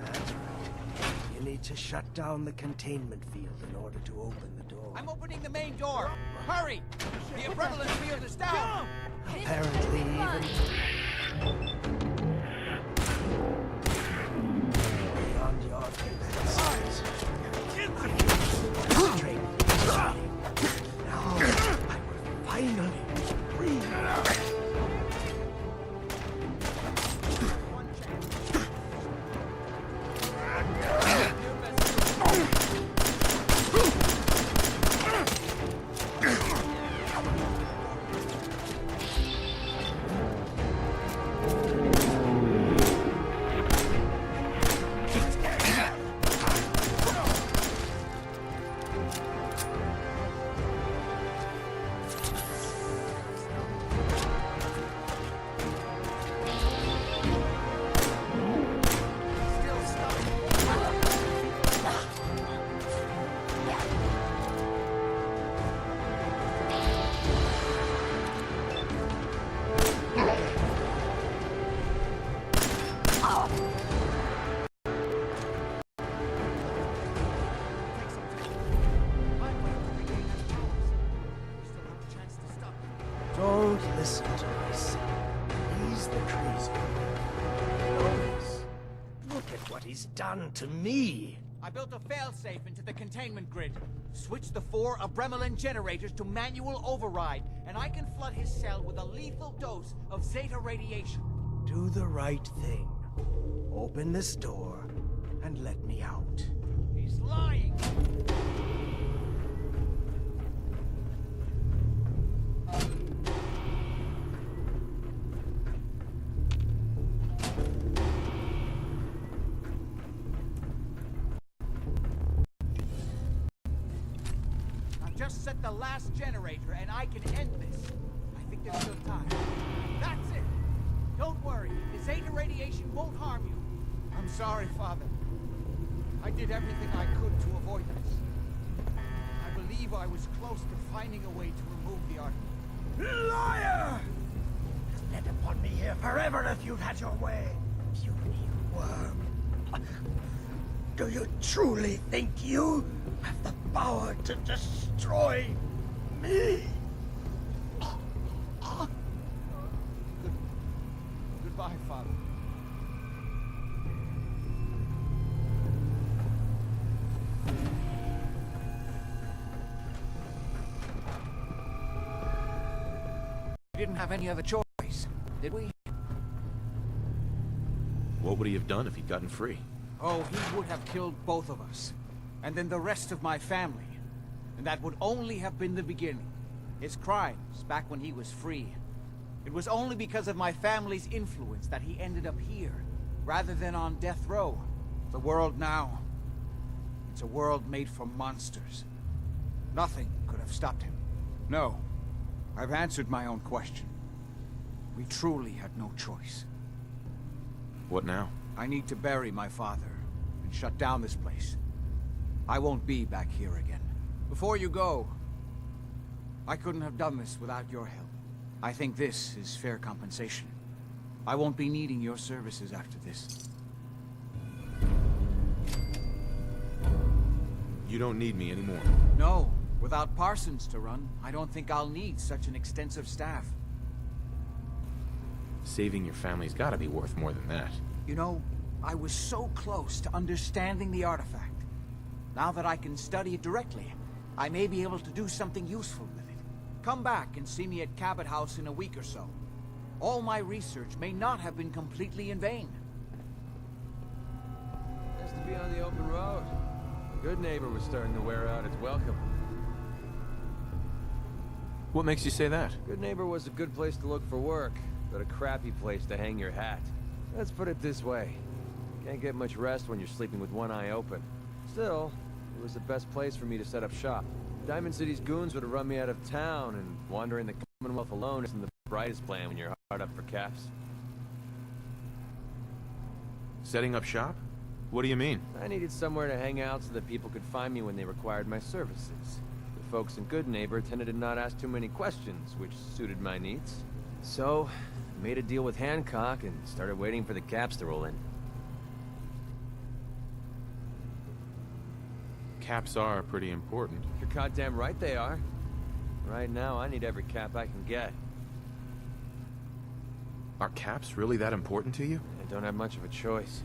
That's right. You need to shut down the containment field in order to open the door.
I'm opening the main door. Hurry! The Abremlin field is down!
Apparently beyond your defenses. Straight. Now I will finally breathe. Don't listen to my son. He's the crazy one. Notice. Look at what he's done to me.
I built a failsafe into the containment grid. Switch the 4 Abremlin generators to manual override, and I can flood his cell with a lethal dose of Zeta radiation.
Do the right thing. Open this door and let me out.
He's lying! just set the last generator and I can end this. I think there's still time. That's it! Don't worry, the Zeta radiation won't harm you. I'm sorry, Father. I did everything I could to avoid this. I believe I was close to finding a way to remove the artifact.
Liar! Depend upon me here forever if you'd had your way. Puny worm. Do you truly think you have the power to destroy me?
Goodbye, Father. We didn't have any other choice, did we?
What would he have done if he'd gotten free?
Oh, he would have killed both of us. And then the rest of my family. And that would only have been the beginning. His crimes, back when he was free. It was only because of my family's influence that he ended up here, rather than on death row. The world now, it's a world made for monsters. Nothing could have stopped him. No, I've answered my own question. We truly had no choice.
What now?
I need to bury my father and shut down this place. I won't be back here again. Before you go, I couldn't have done this without your help. I think this is fair compensation. I won't be needing your services after this.
You don't need me anymore.
No, without Parsons to run, I don't think I'll need such an extensive staff.
Saving your family's gotta be worth more than that.
You know, I was so close to understanding the artifact. Now that I can study it directly, I may be able to do something useful with it. Come back and see me at Cabot House in a week or so. All my research may not have been completely in vain.
Nice to be on the open road. Good Neighbor was starting to wear out its welcome.
What makes you say that?
Good Neighbor was a good place to look for work, but a crappy place to hang your hat. Let's put it this way. Can't get much rest when you're sleeping with one eye open. Still, it was the best place for me to set up shop. Diamond City's goons would have run me out of town, and wandering the Commonwealth alone isn't the brightest plan when you're hard up for caps.
Setting up shop? What do you mean?
I needed somewhere to hang out so that people could find me when they required my services. The folks in Good Neighbor tended to not ask too many questions, which suited my needs. So, I made a deal with Hancock and started waiting for the caps to roll in.
Caps are pretty important.
You're goddamn right they are. Right now, I need every cap I can get.
Are caps really that important to you?
I don't have much of a choice.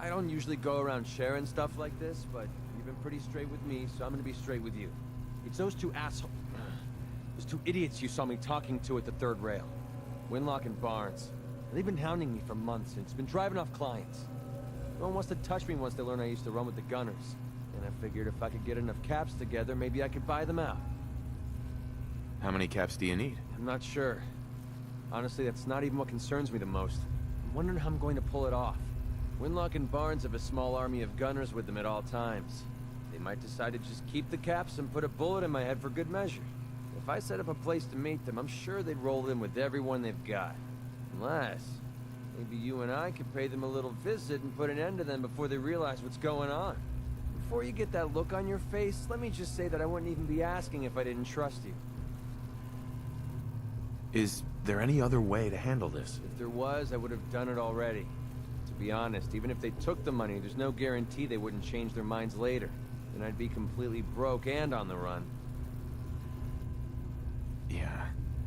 I don't usually go around sharing stuff like this, but you've been pretty straight with me, so I'm gonna be straight with you. It's those two those two idiots you saw me talking to at the third rail. Winlock and Barnes. They've been hounding me for months, and it's been driving off clients. No one wants to touch me once they learn I used to run with the Gunners. And I figured if I could get enough caps together, maybe I could buy them out.
How many caps do you need?
I'm not sure. Honestly, that's not even what concerns me the most. I'm wondering how I'm going to pull it off. Winlock and Barnes have a small army of gunners with them at all times. They might decide to just keep the caps and put a bullet in my head for good measure. If I set up a place to meet them, I'm sure they'd roll in with everyone they've got. Unless, maybe you and I could pay them a little visit and put an end to them before they realize what's going on. Before you get that look on your face, let me just say that I wouldn't even be asking if I didn't trust you.
Is there any other way to handle this?
If there was, I would have done it already. To be honest, even if they took the money, there's no guarantee they wouldn't change their minds later. Then I'd be completely broke and on the run.
Yeah,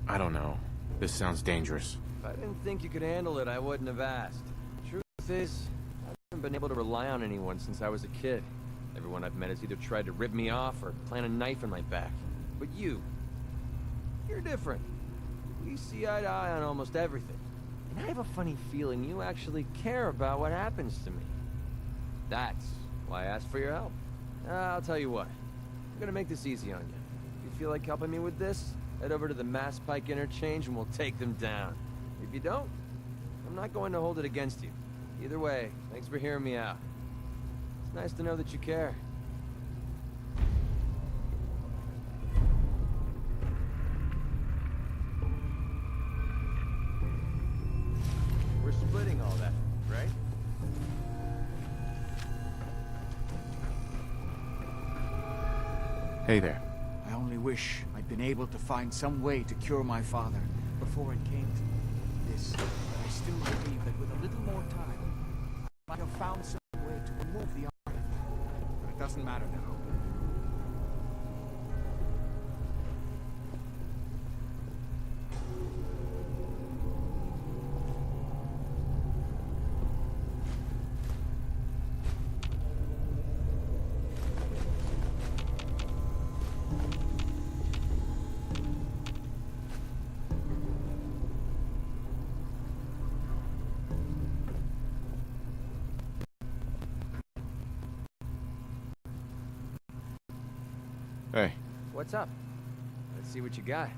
I don't know. This sounds dangerous.
If I didn't think you could handle it, I wouldn't have asked. Truth is, I haven't been able to rely on anyone since I was a kid. Everyone I've met has either tried to rip me off or plant a knife in my back. But you're different. We see eye to eye on almost everything. And I have a funny feeling you actually care about what happens to me. That's why I asked for your help. I'll tell you what. I'm gonna make this easy on you. If you feel like helping me with this, head over to the Mass Pike interchange and we'll take them down. If you don't, I'm not going to hold it against you. Either way, thanks for hearing me out. It's nice to know that you care.
Hey there.
I only wish I'd been able to find some way to cure my father before it came to this. I still believe that with a little more time, I might have found some way to remove the artifact. But it doesn't matter now.
Hey.
What's up? Let's see what you got.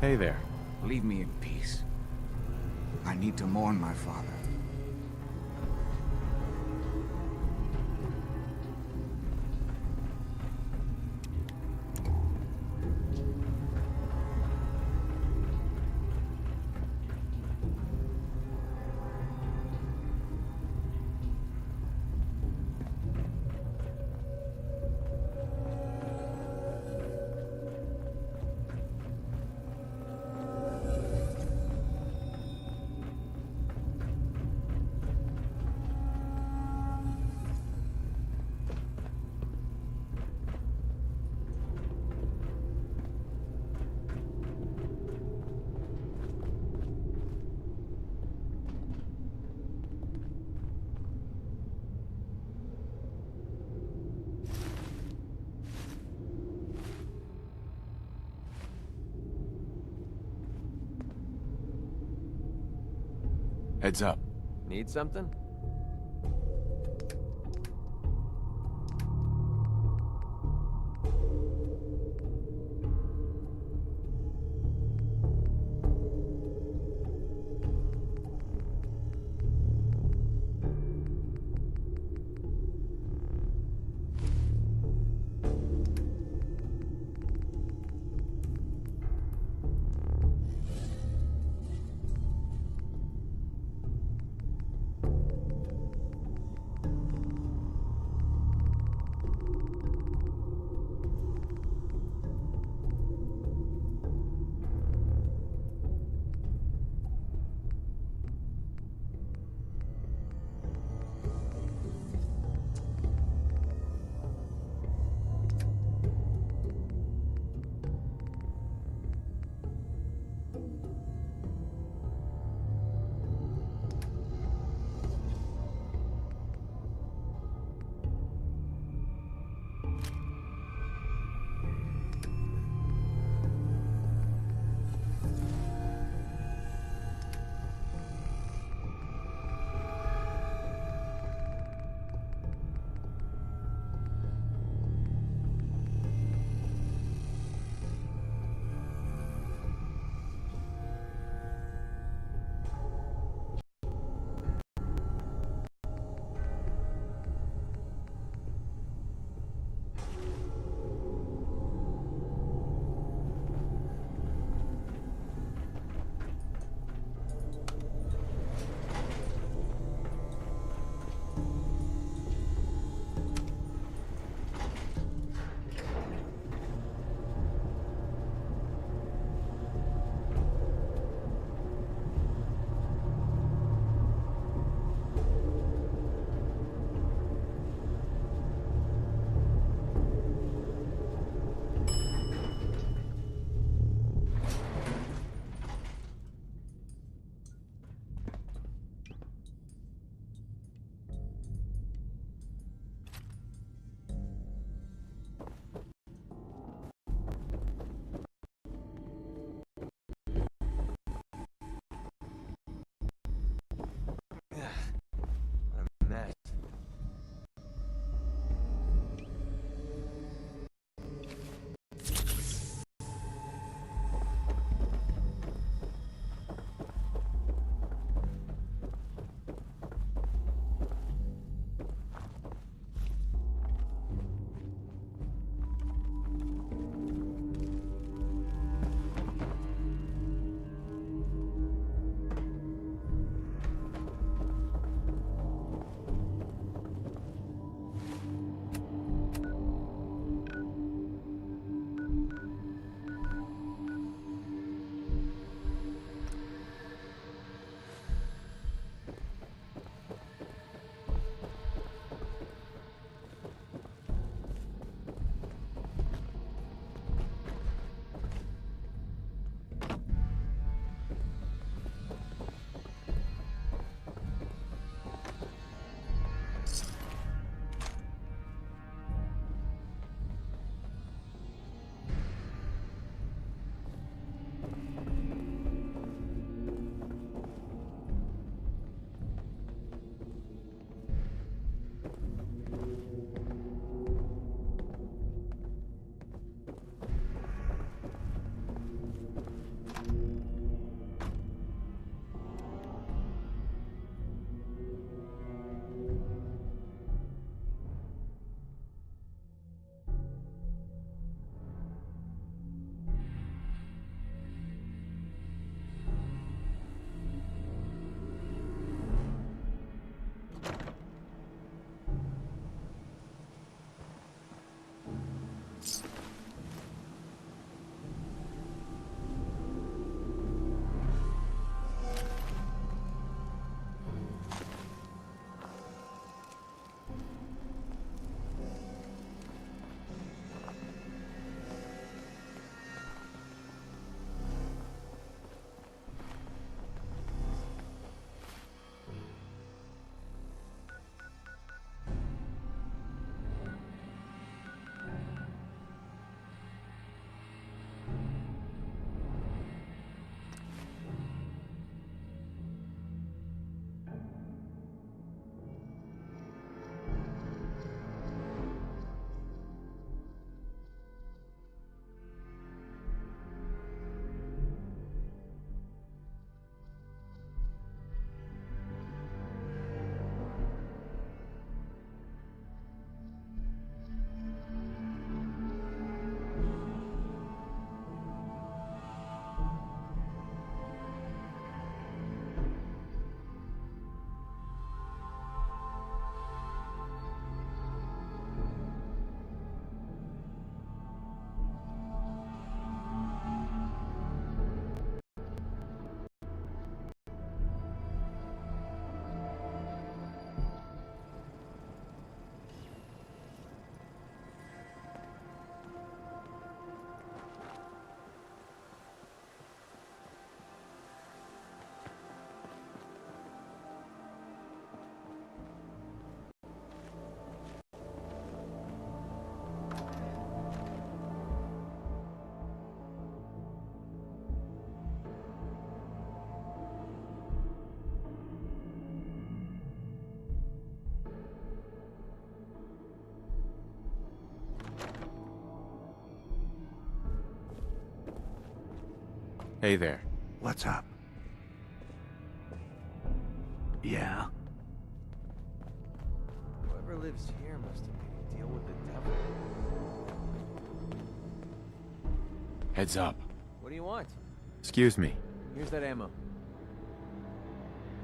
Hey there.
Leave me in peace. I need to mourn my father.
Heads up.
Need something?
Hey there.
What's up? Yeah?
Whoever lives here must have made a deal with the devil.
Heads up.
What do you want?
Excuse me.
Here's that ammo.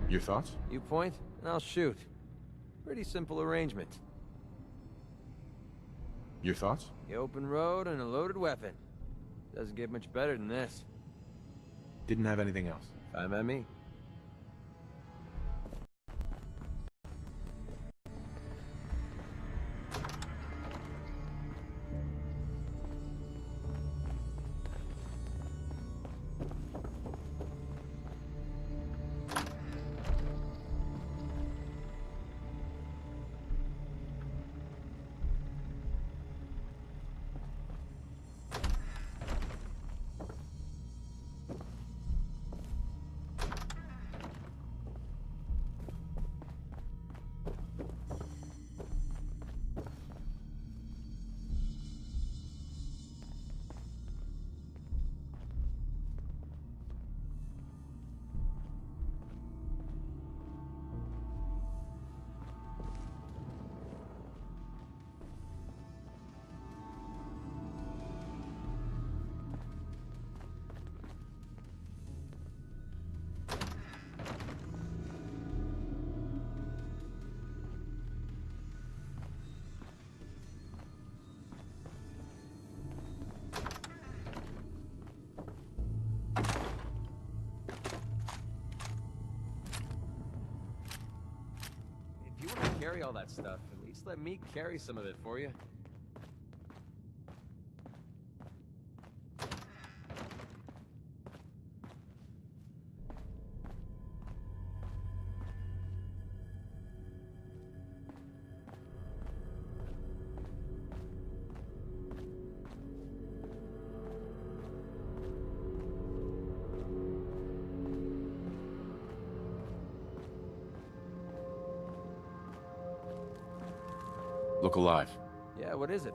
Your thoughts?
You point, and I'll shoot. Pretty simple arrangement.
Your thoughts?
The open road and a loaded weapon. Doesn't get much better than this.
Didn't have anything else.
Fine by me. Carry all that stuff. At least let me carry some of it for you.
Look alive.
Yeah, what is it?